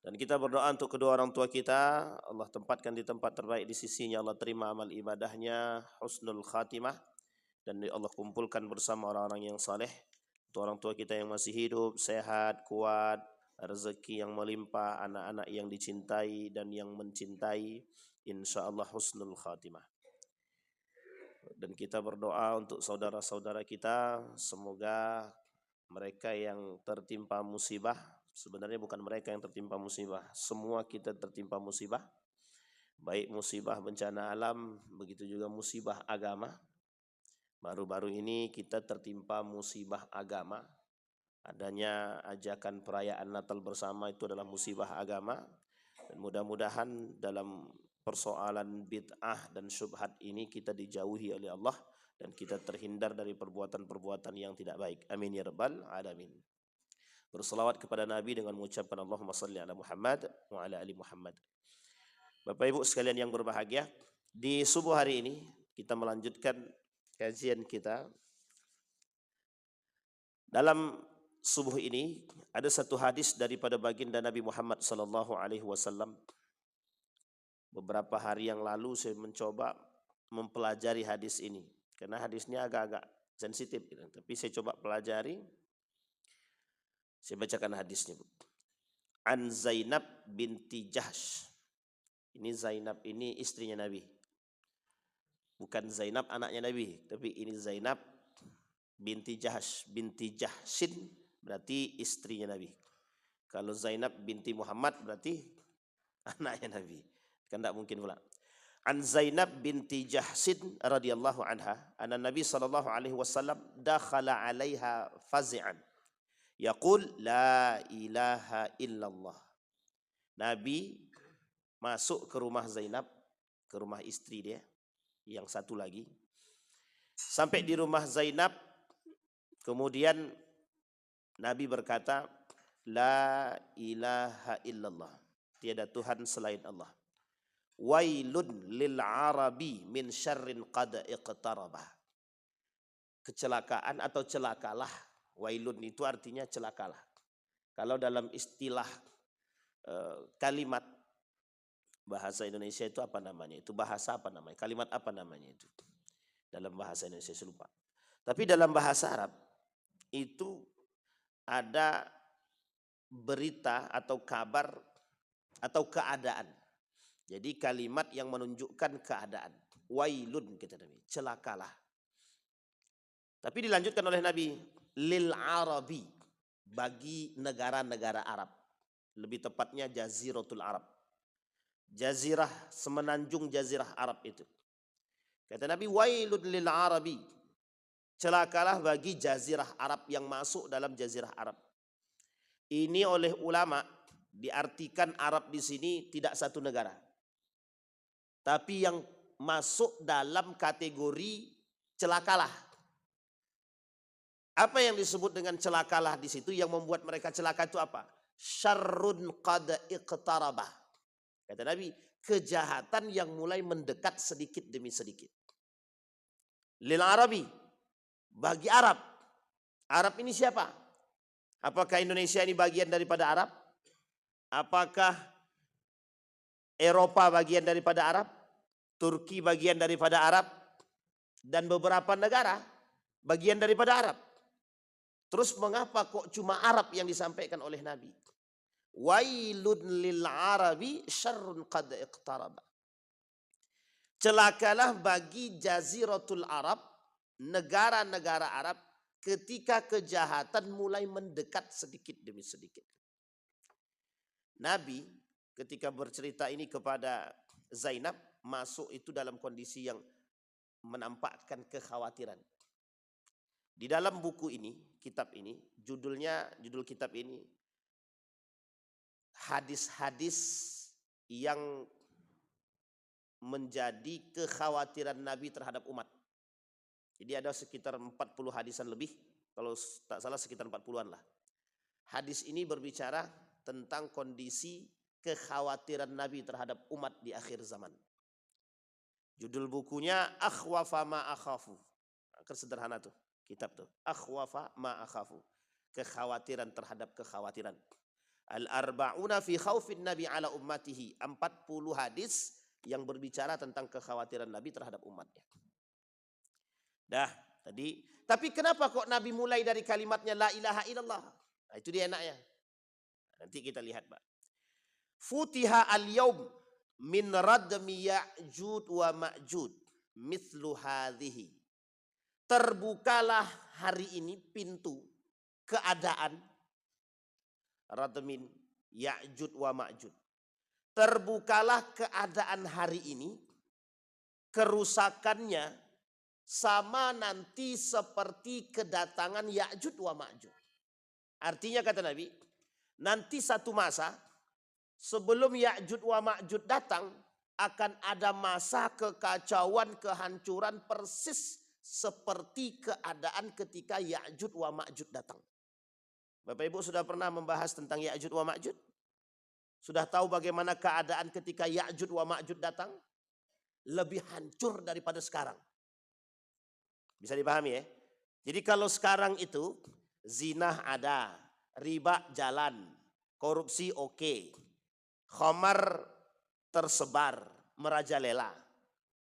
Dan kita berdoa untuk kedua orang tua kita, Allah tempatkan di tempat terbaik di sisinya, Allah terima amal ibadahnya, husnul khatimah, dan Allah kumpulkan bersama orang-orang yang saleh. Untuk orang tua kita yang masih hidup, sehat, kuat, rezeki yang melimpah, anak-anak yang dicintai dan yang mencintai, insya Allah husnul khatimah. Dan kita berdoa untuk saudara-saudara kita, semoga mereka yang tertimpa musibah, sebenarnya bukan mereka yang tertimpa musibah, semua kita tertimpa musibah, baik musibah bencana alam, begitu juga musibah agama. Baru-baru ini kita tertimpa musibah agama, adanya ajakan perayaan Natal bersama itu adalah musibah agama. Dan mudah-mudahan dalam persoalan bid'ah dan syubhat ini kita dijauhi oleh Allah dan kita terhindar dari perbuatan-perbuatan yang tidak baik. Amin ya rabbal alamin. Berselawat kepada Nabi dengan mengucapkan Allahumma salli ala Muhammad wa ala ali Muhammad. Bapak Ibu sekalian yang berbahagia, di subuh hari ini kita melanjutkan kajian kita. Dalam subuh ini ada satu hadis daripada baginda Nabi Muhammad sallallahu alaihi wasallam. Beberapa hari yang lalu saya mencoba mempelajari hadis ini karena hadisnya agak-agak sensitif gitu. Tapi saya coba pelajari. Saya bacakan hadisnya. An Zainab binti Jahsh. Ini Zainab ini istrinya Nabi. Bukan Zainab anaknya Nabi, tapi ini Zainab binti Jahsh. Binti Jahshin berarti istrinya Nabi. Kalau Zainab binti Muhammad berarti anaknya Nabi. Kan tidak mungkin pula. An Zainab binti Jahsin radhiyallahu anha, anna Nabi sallallahu alaihi wasallam dakhala 'alaiha fazi'an. Yaqul la ilaha illallah. Nabi masuk ke rumah Zainab, ke rumah istri dia yang satu lagi. Sampai di rumah Zainab, kemudian Nabi berkata, la ilaha illallah. Tiada Tuhan selain Allah. Wailun lil arabi min syarrin qad iqtarabah. Kecelakaan atau celakalah. Wailun itu artinya celakalah. Kalau dalam istilah kalimat bahasa Indonesia itu apa namanya? Itu bahasa apa namanya? Kalimat apa namanya itu? Dalam bahasa Indonesia saya lupa. Tapi dalam bahasa Arab itu ada berita atau kabar atau keadaan. Jadi kalimat yang menunjukkan keadaan. Wailun kata Nabi, celakalah. Tapi dilanjutkan oleh Nabi, lil arabi, bagi negara-negara Arab. Lebih tepatnya Jaziratul Arab. Jazirah, semenanjung Jazirah Arab itu. Kata Nabi, wailun lil arabi, celakalah bagi Jazirah Arab yang masuk dalam Jazirah Arab. Ini oleh ulama diartikan Arab di sini tidak satu negara. Tapi yang masuk dalam kategori celakalah. Apa yang disebut dengan celakalah di situ, yang membuat mereka celaka itu apa? Syarrun qad iqtarabah. Kata Nabi, kejahatan yang mulai mendekat sedikit demi sedikit. Lil Arabi, bagi Arab. Arab ini siapa? Apakah Indonesia ini bagian daripada Arab? Apakah Eropa bagian daripada Arab, Turki bagian daripada Arab, dan beberapa negara bagian daripada Arab. Terus mengapa kok cuma Arab yang disampaikan oleh Nabi? Wailun lil arabi syarrun qad iqtaraba. Celakalah bagi Jaziratul Arab, negara-negara Arab, ketika kejahatan mulai mendekat sedikit demi sedikit. Nabi ketika bercerita ini kepada Zainab, masuk itu dalam kondisi yang menampakkan kekhawatiran. Di dalam buku ini, kitab ini, judul kitab ini, hadis-hadis yang menjadi kekhawatiran Nabi terhadap umat. Jadi ada sekitar 40 hadisan lebih, kalau tak salah sekitar 40-an lah. Hadis ini berbicara tentang kondisi kekhawatiran Nabi terhadap umat di akhir zaman. Judul bukunya Akhwafa ma akhafu. Sederhana tuh kitab tuh. Akhwafa ma akhafu. Kekhawatiran terhadap kekhawatiran. Al-arba'una fi khaufin Nabi ala ummatihi. 40 hadis yang berbicara tentang kekhawatiran Nabi terhadap umatnya. Dah, tadi. Tapi kenapa kok Nabi mulai dari kalimatnya la ilaha illallah? Nah, itu dia enaknya. Nanti kita lihat, Pak. Futiha al-yaum min radmi ya'jud wa ma'jud mithlu hadhihi. Terbukalah hari ini pintu keadaan radmin ya'jud wa ma'jud. Terbukalah keadaan hari ini, kerusakannya sama nanti seperti kedatangan Ya'jud wa Ma'jud. Artinya kata Nabi, nanti satu masa sebelum Ya'jud wa Ma'jud datang, akan ada masa kekacauan, kehancuran persis seperti keadaan ketika Ya'jud wa Ma'jud datang. Bapak Ibu sudah pernah membahas tentang Ya'jud wa Ma'jud? Sudah tahu bagaimana keadaan ketika Ya'jud wa Ma'jud datang? Lebih hancur daripada sekarang. Bisa dipahami ya? Jadi kalau sekarang itu zina ada, riba jalan, korupsi oke, khamar tersebar, merajalela.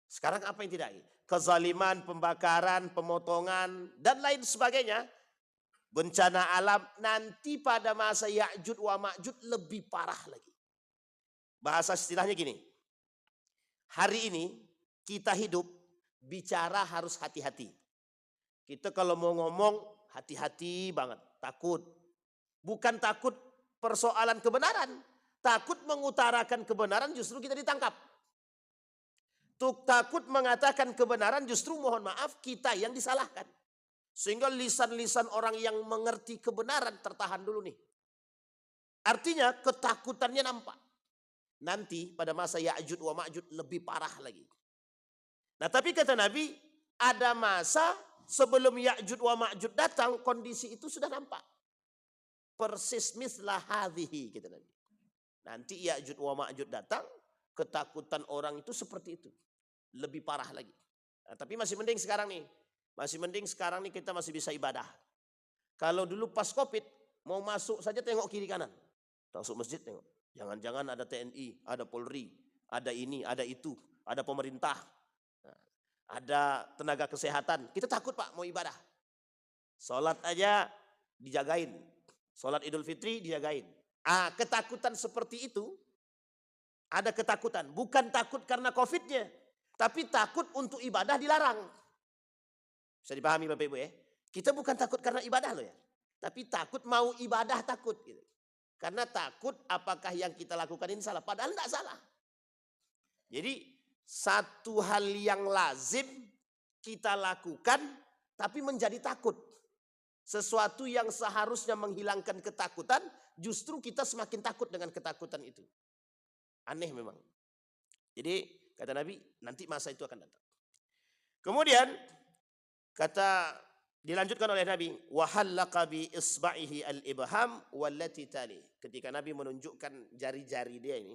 Sekarang apa yang tidak? Kezaliman, pembakaran, pemotongan, dan lain sebagainya. Bencana alam nanti pada masa Ya'jud wa Ma'jud lebih parah lagi. Bahasa istilahnya gini. Hari ini kita hidup bicara harus hati-hati. Kita kalau mau ngomong hati-hati banget, takut. Bukan takut persoalan kebenaran, takut mengutarakan kebenaran justru kita ditangkap. Takut mengatakan kebenaran justru mohon maaf kita yang disalahkan. Sehingga lisan-lisan orang yang mengerti kebenaran tertahan dulu nih. Artinya ketakutannya nampak. Nanti pada masa Ya'jud wa Ma'jud lebih parah lagi. Nah tapi kata Nabi, ada masa sebelum Ya'jud wa Ma'jud datang, kondisi itu sudah nampak. Persis mislah hadhihi, kata Nabi. Nanti Ya'jud wa Ma'jud datang, ketakutan orang itu seperti itu. Lebih parah lagi. Nah, tapi masih mending sekarang nih. Masih mending sekarang nih kita masih bisa ibadah. Kalau dulu pas Covid, mau masuk saja tengok kiri kanan. Masuk masjid tengok. Jangan-jangan ada TNI, ada Polri, ada ini, ada itu, ada pemerintah, ada tenaga kesehatan. Kita takut Pak mau ibadah. Sholat aja dijagain. Sholat Idul Fitri dijagain. Ketakutan seperti itu, ada ketakutan. Bukan takut karena Covid-nya, tapi takut untuk ibadah dilarang. Bisa dipahami Bapak Ibu ya? Kita bukan takut karena ibadah loh ya. Tapi takut mau ibadah takut. Gitu. Karena takut apakah yang kita lakukan ini salah. Padahal tidak salah. Jadi satu hal yang lazim kita lakukan tapi menjadi takut. Sesuatu yang seharusnya menghilangkan ketakutan justru kita semakin takut dengan ketakutan itu. Aneh memang. Jadi kata Nabi nanti masa itu akan datang. Kemudian dilanjutkan oleh Nabi, wa halaqa bi isba'ihi al-ibham wallati tali. Ketika Nabi menunjukkan jari-jari dia ini,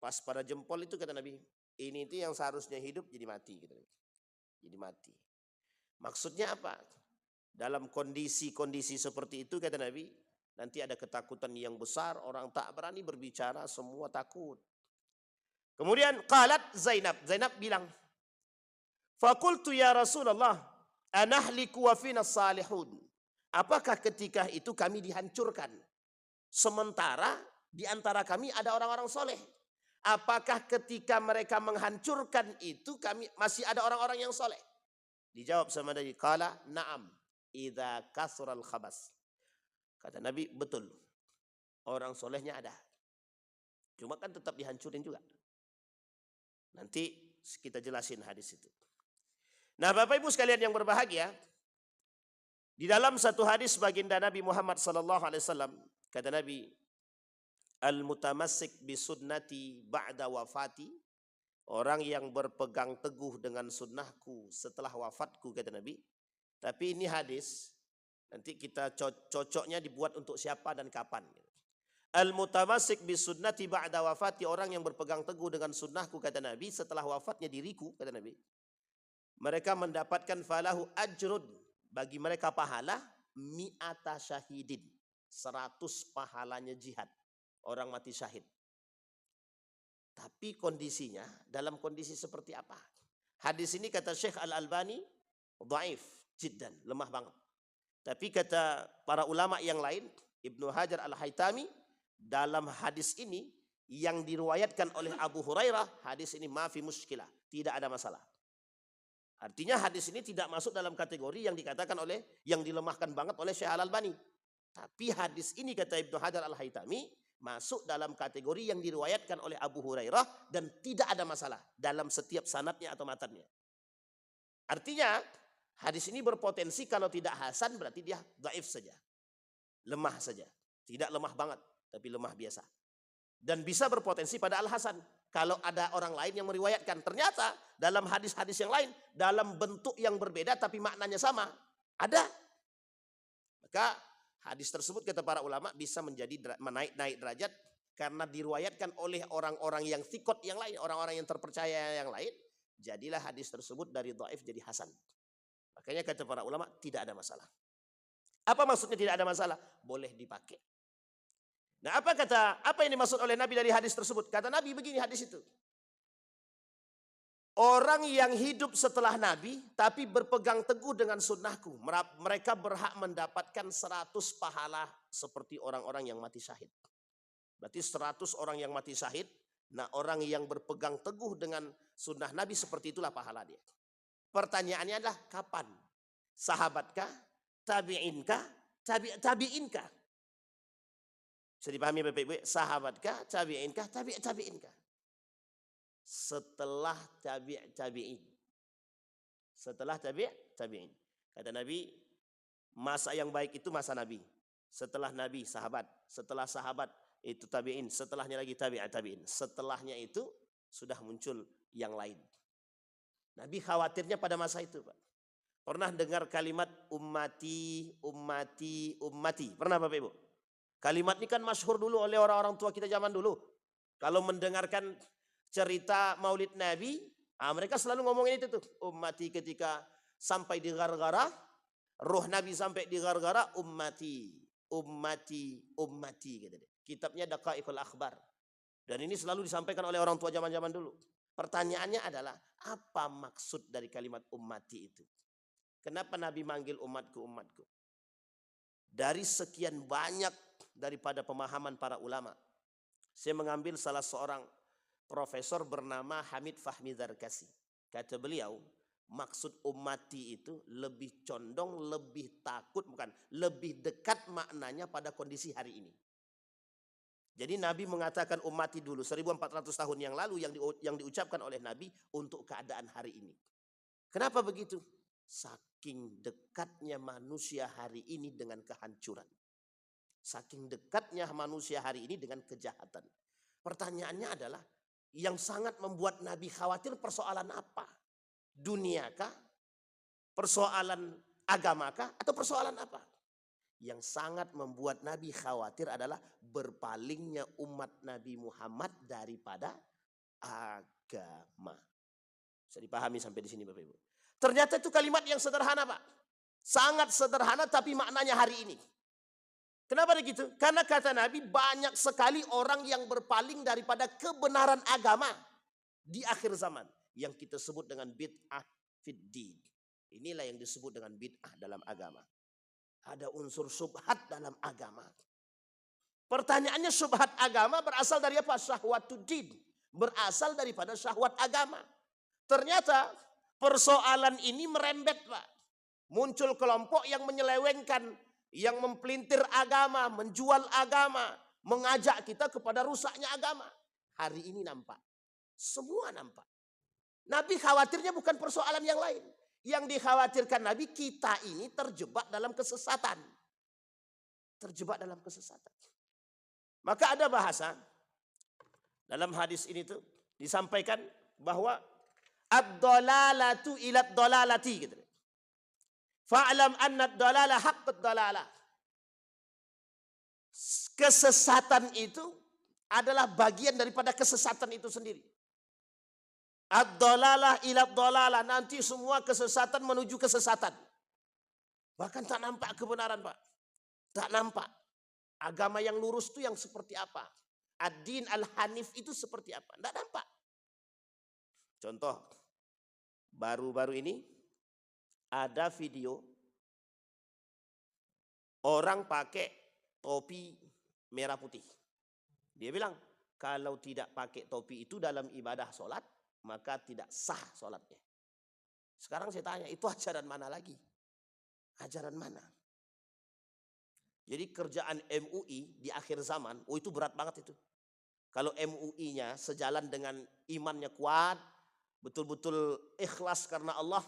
pas pada jempol itu kata Nabi, ini itu yang seharusnya hidup jadi mati gitu. Jadi mati. Maksudnya apa? Dalam kondisi-kondisi seperti itu kata Nabi, nanti ada ketakutan yang besar, orang tak berani berbicara, semua takut. Kemudian qalat Zainab bilang, faqultu ya Rasulullah, anahliku wa fina salihun. Apakah ketika itu kami dihancurkan? Sementara di antara kami ada orang-orang soleh. Apakah ketika mereka menghancurkan itu kami masih ada orang-orang yang soleh? Dijawab sama Nabi, qala na'am idza kasral khabas. Kata Nabi, betul. Orang solehnya ada. Cuma kan tetap dihancurin juga. Nanti kita jelasin hadis itu. Nah Bapak Ibu sekalian yang berbahagia, di dalam satu hadis baginda Nabi Muhammad SAW, kata Nabi, al-mutamassik bi sunnati ba'da wafati, orang yang berpegang teguh dengan sunnahku setelah wafatku, kata Nabi. Tapi ini hadis, nanti kita cocoknya dibuat untuk siapa dan kapan. Al-mutamassik bi sunnati ba'da wafati, orang yang berpegang teguh dengan sunnahku, kata Nabi, setelah wafatnya diriku, kata Nabi. Mereka mendapatkan falahu ajrun, bagi mereka pahala mi'ata syahidin, 100 pahalanya jihad. orang mati syahid. Tapi kondisinya dalam kondisi seperti apa? Hadis ini kata Syekh Al-Albani dhaif jiddan, lemah banget. Tapi kata para ulama yang lain, Ibnu Hajar Al-Haytami, dalam hadis ini yang diriwayatkan oleh Abu Hurairah, hadis ini ma fi muskilah, tidak ada masalah. Artinya hadis ini tidak masuk dalam kategori yang dikatakan oleh, yang dilemahkan banget oleh Syekh Al-Albani. Tapi hadis ini kata Ibnu Hajar Al-Haytami masuk dalam kategori yang diriwayatkan oleh Abu Hurairah dan tidak ada masalah dalam setiap sanadnya atau matanya. Artinya hadis ini berpotensi kalau tidak hasan berarti dia dhaif saja. Lemah saja. Tidak lemah banget, tapi lemah biasa. Dan bisa berpotensi pada al-hasan. Kalau ada orang lain yang meriwayatkan, ternyata dalam hadis-hadis yang lain, dalam bentuk yang berbeda tapi maknanya sama, ada. Maka hadis tersebut kata para ulama bisa menjadi naik derajat karena diriwayatkan oleh orang-orang yang thiqat yang lain, orang-orang yang terpercaya yang lain. Jadilah hadis tersebut dari dhaif jadi hasan. Makanya kata para ulama tidak ada masalah. Apa maksudnya tidak ada masalah? Boleh dipakai. Nah, apa yang dimaksud oleh Nabi dari hadis tersebut? Kata Nabi begini hadis itu. Orang yang hidup setelah Nabi tapi berpegang teguh dengan sunnahku, mereka berhak mendapatkan 100 pahala seperti orang-orang yang mati syahid. Berarti 100 orang yang mati syahid, nah orang yang berpegang teguh dengan sunnah Nabi seperti itulah pahala dia. Pertanyaannya adalah kapan? Sahabatkah? Tabi'inkah? Tabi'inkah? Bisa dipahami Bapak Ibu? Sahabatkah? Tabi'inkah? Tabi'inkah? Setelah tabi'in. Setelah tabi'in. Kata Nabi, masa yang baik itu masa Nabi. Setelah Nabi, sahabat. Setelah sahabat, itu tabi'in. Setelahnya lagi tabi'in. Setelahnya itu sudah muncul yang lain. Nabi khawatirnya pada masa itu, Pak. Pernah dengar kalimat ummati, ummati, ummati? Pernah Bapak Ibu? Kalimat ini kan masyhur dulu oleh orang-orang tua kita zaman dulu. Kalau mendengarkan cerita maulid Nabi, mereka selalu ngomongin itu tuh. Ummati ketika sampai di Gargara, roh Nabi sampai di Gargara, ummati, ummati, ummati. Gitu. Kitabnya Daqaiqul Akhbar. Dan ini selalu disampaikan oleh orang tua zaman-zaman dulu. Pertanyaannya adalah, apa maksud dari kalimat ummati itu? Kenapa Nabi manggil umatku, umatku? Dari sekian banyak daripada pemahaman para ulama, saya mengambil salah seorang profesor bernama Hamid Fahmi Dzarkasi. Kata beliau, maksud ummati itu lebih condong, lebih takut, bukan, lebih dekat maknanya pada kondisi hari ini. Jadi Nabi mengatakan ummati dulu 1400 tahun yang lalu yang diucapkan oleh Nabi untuk keadaan hari ini. Kenapa begitu? Saking dekatnya manusia hari ini dengan kehancuran. Saking dekatnya manusia hari ini dengan kejahatan. Pertanyaannya adalah, yang sangat membuat Nabi khawatir persoalan apa? Duniakah? Persoalan agamakah? Atau persoalan apa? Yang sangat membuat Nabi khawatir adalah berpalingnya umat Nabi Muhammad daripada agama. Bisa dipahami sampai di sini Bapak Ibu. Ternyata itu kalimat yang sederhana Pak. Sangat sederhana tapi maknanya hari ini. Kenapa begitu? Karena kata Nabi banyak sekali orang yang berpaling daripada kebenaran agama di akhir zaman. Yang kita sebut dengan bid'ah fid din. Inilah yang disebut dengan bid'ah dalam agama. Ada unsur syubhat dalam agama. Pertanyaannya syubhat agama berasal dari apa? Syahwatud din. Berasal daripada syahwat agama. Ternyata persoalan ini merembet Pak. Muncul kelompok yang menyelewengkan, yang mempelintir agama, menjual agama, mengajak kita kepada rusaknya agama. Hari ini nampak. Semua nampak. Nabi khawatirnya bukan persoalan yang lain. Yang dikhawatirkan Nabi, kita ini terjebak dalam kesesatan. Terjebak dalam kesesatan. Maka ada bahasa dalam hadis ini tuh disampaikan bahwa ad-dalalatu ila ad-dalalati gitu. Fa'lam anna ad-dalala haqqud dalalah. Kesesatan itu adalah bagian daripada kesesatan itu sendiri. Ad-dalalah ila ad-dalalah, nanti semua kesesatan menuju kesesatan. Bahkan tak nampak kebenaran Pak. Tak nampak. Agama yang lurus itu yang seperti apa? ad-din al-hanif itu seperti apa? Tidak nampak. Contoh, baru-baru ini ada video orang pakai topi merah putih. Dia bilang, kalau tidak pakai topi itu dalam ibadah sholat, maka tidak sah sholatnya. Sekarang saya tanya, itu ajaran mana lagi? Ajaran mana? Jadi kerjaan MUI di akhir zaman, itu berat banget itu. Kalau MUI-nya sejalan dengan imannya kuat, betul-betul ikhlas karena Allah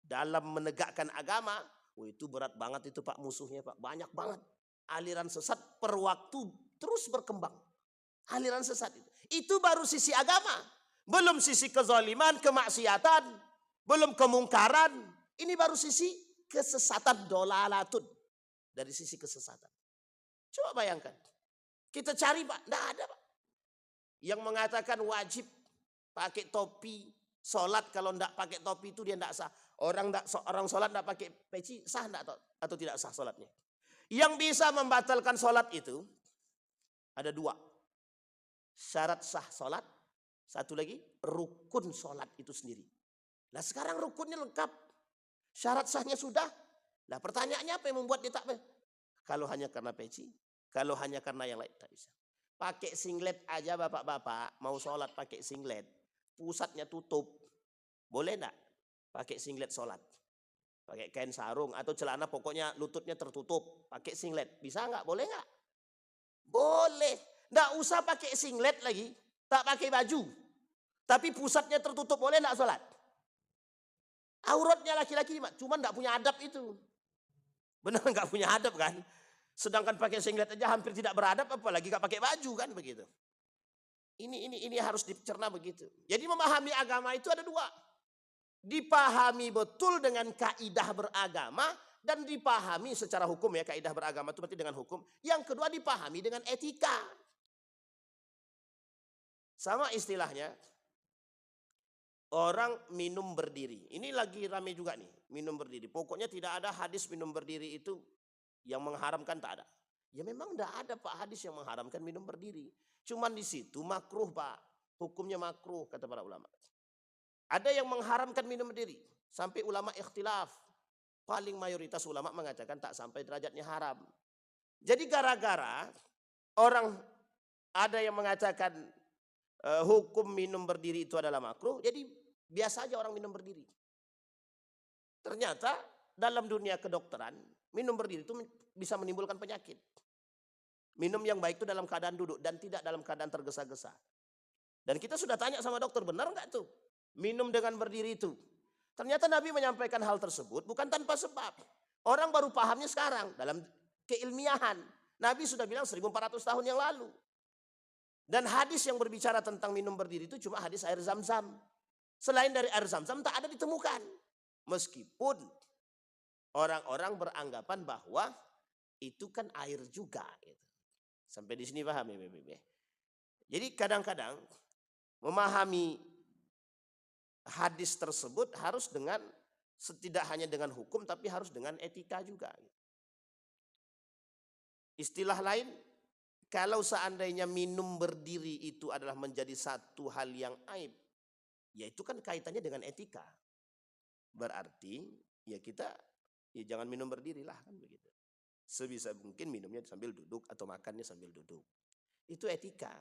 dalam menegakkan agama, itu berat banget itu Pak musuhnya Pak. Banyak banget. Aliran sesat per waktu terus berkembang. Aliran sesat itu. Itu baru sisi agama. Belum sisi kezaliman, kemaksiatan, belum kemungkaran. Ini baru sisi kesesatan, dolalatun. Dari sisi kesesatan. Coba bayangkan. Kita cari Pak, tidak ada Pak. Yang mengatakan wajib pakai topi, sholat kalau tidak pakai topi itu dia tidak sah. Orang sholat tidak pakai peci, sah tidak atau tidak sah sholatnya? Yang bisa membatalkan sholat itu ada dua. Syarat sah sholat, satu lagi rukun sholat itu sendiri. Nah sekarang rukunnya lengkap, syarat sahnya sudah. Nah pertanyaannya apa yang membuat dia tak? Kalau hanya karena peci, kalau hanya karena yang lain tak bisa. Pakai singlet aja bapak-bapak, mau sholat pakai singlet, pusatnya tutup, boleh enggak? Pakai singlet sholat, pakai kain sarung atau celana pokoknya lututnya tertutup, pakai singlet, bisa enggak? Boleh enggak? Boleh. Enggak usah pakai singlet lagi, tak pakai baju, tapi pusatnya tertutup, boleh enggak sholat? Auratnya laki-laki, cuma enggak punya adab itu. Benar enggak punya adab kan? Sedangkan pakai singlet aja hampir tidak beradab, apalagi enggak pakai baju kan begitu. Ini harus dicerna begitu. Jadi memahami agama itu ada dua. Dipahami betul dengan kaidah beragama dan dipahami secara hukum ya, kaidah beragama itu berarti dengan hukum. Yang kedua dipahami dengan etika. Sama istilahnya orang minum berdiri. Ini lagi rame juga nih, minum berdiri. Pokoknya tidak ada hadis minum berdiri itu yang mengharamkan, tak ada. Ya memang tidak ada Pak hadis yang mengharamkan minum berdiri. Cuman di situ makruh Pak. Hukumnya makruh kata para ulama. Ada yang mengharamkan minum berdiri. Sampai ulama ikhtilaf. Paling mayoritas ulama mengatakan tak sampai derajatnya haram. Jadi gara-gara orang ada yang mengatakan hukum minum berdiri itu adalah makruh. Jadi biasa aja orang minum berdiri. Ternyata dalam dunia kedokteran minum berdiri itu bisa menimbulkan penyakit. Minum yang baik itu dalam keadaan duduk dan tidak dalam keadaan tergesa-gesa. Dan kita sudah tanya sama dokter, benar enggak tuh minum dengan berdiri itu? Ternyata Nabi menyampaikan hal tersebut bukan tanpa sebab. Orang baru pahamnya sekarang dalam keilmiahan. Nabi sudah bilang 1400 tahun yang lalu. Dan hadis yang berbicara tentang minum berdiri itu cuma hadis air zam-zam. Selain dari air zam-zam tak ada ditemukan. Meskipun orang-orang beranggapan bahwa itu kan air juga. Sampai di sini paham ya BBB. Jadi kadang-kadang memahami hadis tersebut harus dengan tidak hanya dengan hukum tapi harus dengan etika juga. Istilah lain, kalau seandainya minum berdiri itu adalah menjadi satu hal yang aib, ya itu kan kaitannya dengan etika. Berarti ya kita ya jangan minum berdiri lah kan begitu. Sebisa mungkin minumnya sambil duduk atau makannya sambil duduk. Itu etika.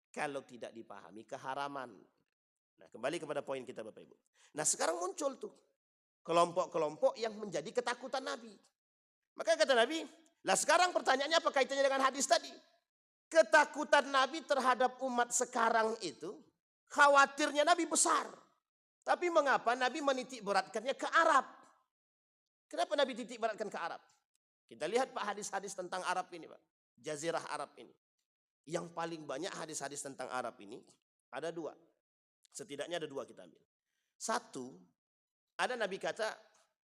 Kalau tidak dipahami keharaman. Nah, kembali kepada poin kita Bapak Ibu. Nah, sekarang muncul tuh kelompok-kelompok yang menjadi ketakutan Nabi. Maka kata Nabi, lah sekarang pertanyaannya apa kaitannya dengan hadis tadi? Ketakutan Nabi terhadap umat sekarang itu, khawatirnya Nabi besar. Tapi mengapa Nabi menitik beratkannya ke Arab? Kenapa Nabi titik beratkan ke Arab? Kita lihat Pak hadis-hadis tentang Arab ini Pak. Jazirah Arab ini. Yang paling banyak hadis-hadis tentang Arab ini ada dua. Setidaknya ada dua kita ambil. Satu, ada Nabi kata,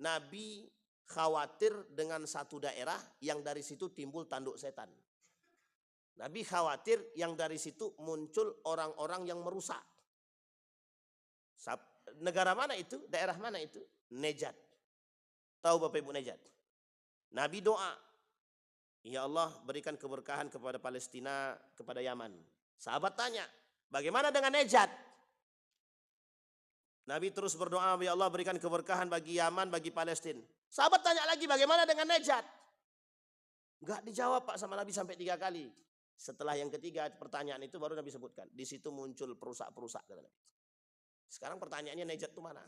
Nabi khawatir dengan satu daerah yang dari situ timbul tanduk setan. Nabi khawatir yang dari situ muncul orang-orang yang merusak. Negara mana itu? Daerah mana itu? Nejat. Tahu Bapak Ibu Nejat? Nabi doa, Ya Allah, berikan keberkahan kepada Palestina, kepada Yaman. Sahabat tanya, bagaimana dengan Nejat? Nabi terus berdoa, ya Allah berikan keberkahan bagi Yaman, bagi Palestina. Sahabat tanya lagi, bagaimana dengan Nejat? Enggak dijawab Pak sama Nabi sampai 3 kali. Setelah yang ketiga pertanyaan itu baru Nabi sebutkan. Di situ muncul perusak-perusak kata Nabi. Sekarang pertanyaannya Nejat itu mana?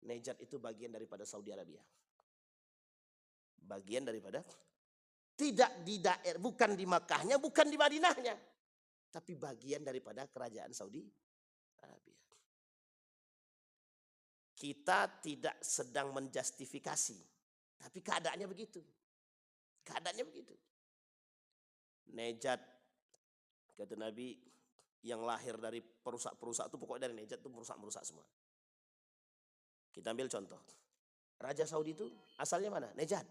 Nejat itu bagian daripada Saudi Arabia. Bagian daripada, tidak di daerah, bukan di Makkahnya, bukan di Madinahnya, tapi bagian daripada kerajaan Saudi Arabia. Kita tidak sedang menjustifikasi, tapi keadaannya begitu. Keadaannya begitu. Nejat, kata Nabi, yang lahir dari perusak-perusak itu pokoknya dari Nejat itu merusak-merusak semua. Kita ambil contoh. Raja Saudi itu asalnya mana? Nejat.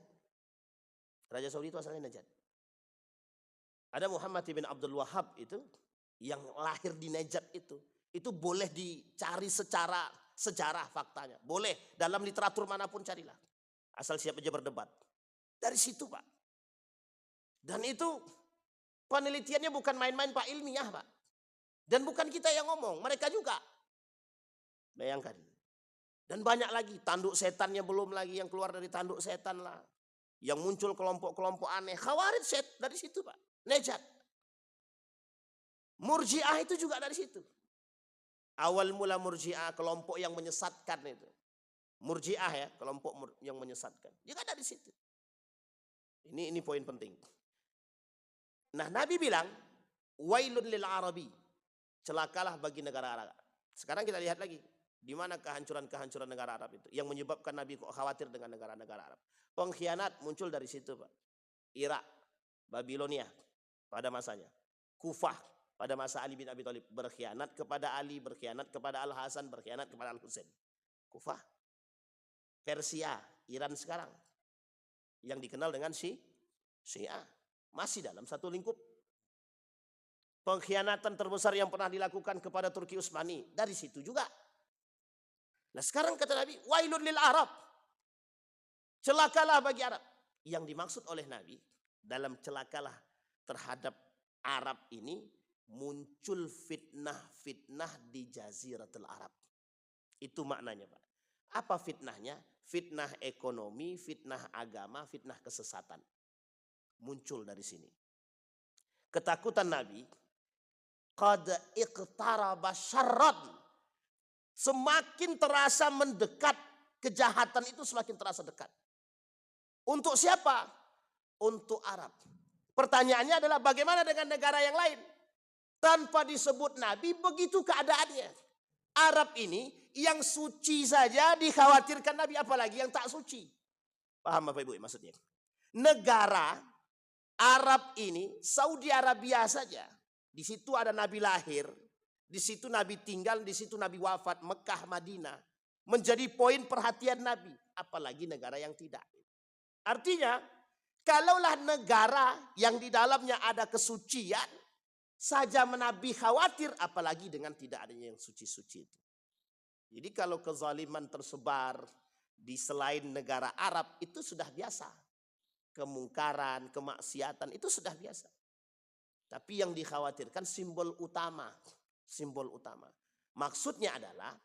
Raja Saudi itu asalnya Nejat. Ada Muhammad bin Abdul Wahab itu yang lahir di Nejat itu boleh dicari secara sejarah faktanya. Boleh dalam literatur manapun carilah. Asal siap aja berdebat. Dari situ Pak. Dan itu penelitiannya bukan main-main Pak, ilmiah Pak. Dan bukan kita yang ngomong, mereka juga. Bayangkan. Dan banyak lagi, tanduk setannya belum lagi yang keluar dari tanduk setan lah. Yang muncul kelompok-kelompok aneh. Khawarij dari situ Pak. Nejat. Murji'ah itu juga dari situ. Awal mula Murji'ah, kelompok yang menyesatkan itu. Murji'ah ya, kelompok yang menyesatkan. Juga dari situ. Ini poin penting. Nah Nabi bilang, wailun lil Arabi. Celakalah bagi negara Arab. Sekarang kita lihat lagi. Di mana kehancuran-kehancuran negara Arab itu. Yang menyebabkan Nabi kok khawatir dengan negara-negara Arab. Pengkhianat muncul dari situ Pak. Irak, Babilonia pada masanya. Kufah pada masa Ali bin Abi Thalib. Berkhianat kepada Ali, berkhianat kepada Al-Hasan, berkhianat kepada Al-Husain. Kufah. Persia, Iran sekarang. Yang dikenal dengan Syiah. Masih dalam satu lingkup. Pengkhianatan terbesar yang pernah dilakukan kepada Turki Utsmani. Dari situ juga. Nah sekarang kata Nabi, wailun lil Arab. Celakalah bagi Arab. Yang dimaksud oleh Nabi, dalam celakalah terhadap Arab ini, muncul fitnah-fitnah di Jaziratul Arab. Itu maknanya Pak. Apa fitnahnya? Fitnah ekonomi, fitnah agama, fitnah kesesatan. Muncul dari sini. Ketakutan Nabi, qad iqtaraba syarran. Semakin terasa mendekat, kejahatan itu semakin terasa dekat. Untuk siapa? Untuk Arab. Pertanyaannya adalah bagaimana dengan negara yang lain? Tanpa disebut Nabi, begitu keadaannya. Arab ini yang suci saja dikhawatirkan Nabi, apalagi yang tak suci. Paham Bapak Ibu maksudnya? Negara Arab ini, Saudi Arabia saja. Di situ ada Nabi lahir, di situ Nabi tinggal, di situ Nabi wafat, Mekah, Madinah. Menjadi poin perhatian Nabi, apalagi negara yang tidak. Artinya, kalaulah negara yang di dalamnya ada kesucian, saja Nabi khawatir, apalagi dengan tidak adanya yang suci-suci itu. Jadi kalau kezaliman tersebar di selain negara Arab, itu sudah biasa. Kemungkaran, kemaksiatan, itu sudah biasa. Tapi yang dikhawatirkan simbol utama. Simbol utama. Maksudnya adalah,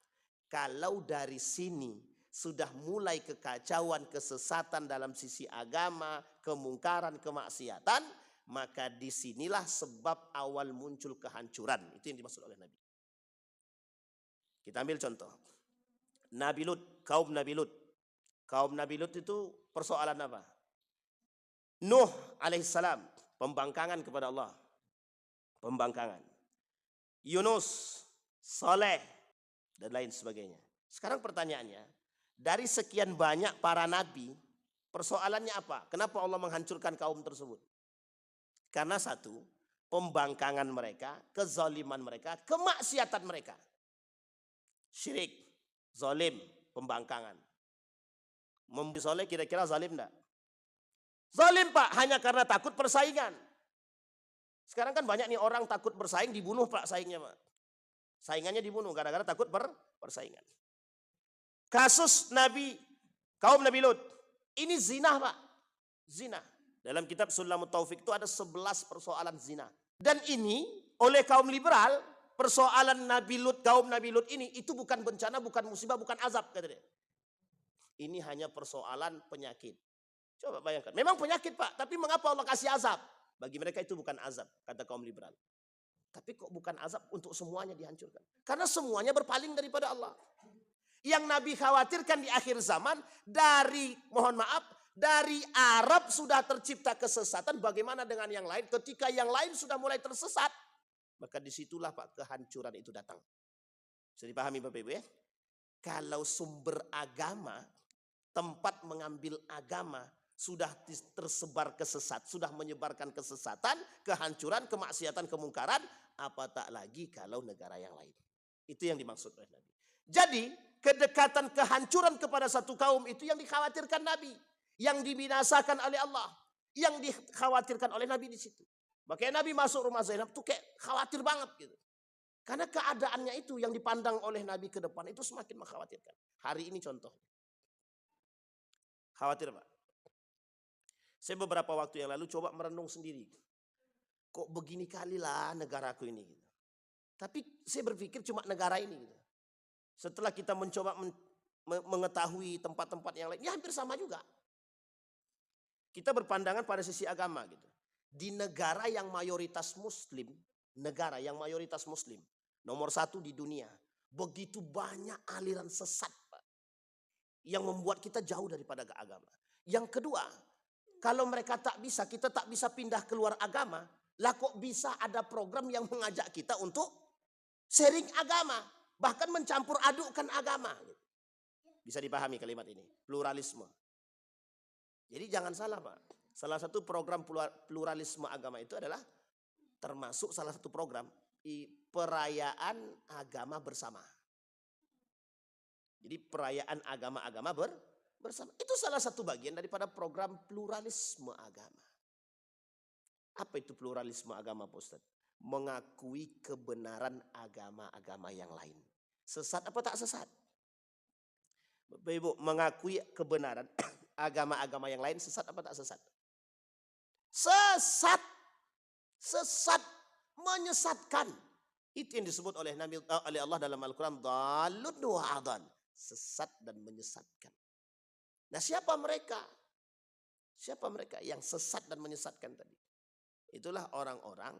kalau dari sini sudah mulai kekacauan, kesesatan dalam sisi agama, kemungkaran, kemaksiatan, maka disinilah sebab awal muncul kehancuran. Itu yang dimaksud oleh Nabi. Kita ambil contoh. Nabi Lut, kaum Nabi Lut. Kaum Nabi Lut itu persoalan apa? Nuh alaihissalam, pembangkangan kepada Allah. Pembangkangan. Yunus, Saleh, dan lain sebagainya. Sekarang pertanyaannya, dari sekian banyak para nabi, persoalannya apa? Kenapa Allah menghancurkan kaum tersebut? Karena satu, pembangkangan mereka, kezaliman mereka, kemaksiatan mereka. Syirik, zalim, pembangkangan. Membunuh soleh kira-kira zalim enggak? Zalim Pak, hanya karena takut persaingan. Sekarang kan banyak nih orang takut bersaing, dibunuh Pak saingnya Pak. Saingannya dibunuh gara-gara takut persaingan. Kasus Nabi, kaum Nabi Lut. Ini zina Pak. Zina. Dalam kitab Sulamut Taufik itu ada 11 persoalan zina. Dan ini oleh kaum liberal, persoalan Nabi Lut, kaum Nabi Lut ini itu bukan bencana, bukan musibah, bukan azab, kata dia. Ini hanya persoalan penyakit. Coba bayangkan, memang penyakit Pak, tapi mengapa Allah kasih azab? Bagi mereka itu bukan azab, kata kaum liberal. Tapi kok bukan azab untuk semuanya dihancurkan? Karena semuanya berpaling daripada Allah. Yang Nabi khawatirkan di akhir zaman, dari, mohon maaf, dari Arab sudah tercipta kesesatan, bagaimana dengan yang lain? Ketika yang lain sudah mulai tersesat, maka disitulah Pak kehancuran itu datang. Bisa dipahami Bapak Ibu ya? Kalau sumber agama, tempat mengambil agama, sudah tersebar kesesat, sudah menyebarkan kesesatan, kehancuran, kemaksiatan, kemungkaran, apa tak lagi kalau negara yang lain. Itu yang dimaksud oleh Nabi. Jadi, kedekatan kehancuran kepada satu kaum itu yang dikhawatirkan Nabi. Yang dibinasakan oleh Allah. Yang dikhawatirkan oleh Nabi di situ. Makanya Nabi masuk rumah Zainab tuh kayak khawatir banget gitu. Karena keadaannya itu yang dipandang oleh Nabi ke depan itu semakin mengkhawatirkan. Hari ini contoh. Khawatir Pak. Saya beberapa waktu yang lalu coba merenung sendiri. Kok begini kalilah negaraku ini. Gitu. Tapi saya berpikir cuma negara ini. Gitu. Setelah kita mencoba mengetahui tempat-tempat yang lain, ya hampir sama juga. Kita berpandangan pada sisi agama gitu. Di negara yang mayoritas muslim, nomor 1 di dunia, begitu banyak aliran sesat Pak, yang membuat kita jauh daripada agama. Yang kedua, kalau mereka kita tak bisa pindah keluar agama, lah kok bisa ada program yang mengajak kita untuk sharing agama, bahkan mencampur adukkan agama. Bisa dipahami kalimat ini, pluralisme. Jadi jangan salah Pak, salah satu program pluralisme agama itu adalah termasuk salah satu program perayaan agama bersama. Jadi perayaan agama-agama bersama. Itu salah satu bagian daripada program pluralisme agama. Apa itu pluralisme agama Pak Ustaz? Mengakui kebenaran agama-agama yang lain. Sesat apa tak sesat? Bapak Ibu, mengakui kebenaran agama-agama yang lain sesat apa tak sesat? Sesat. Sesat, menyesatkan. Itu yang disebut oleh Allah dalam Al-Quran, dhalun wa adhan. Sesat dan menyesatkan. Nah siapa mereka? Siapa mereka yang sesat dan menyesatkan tadi? Itulah orang-orang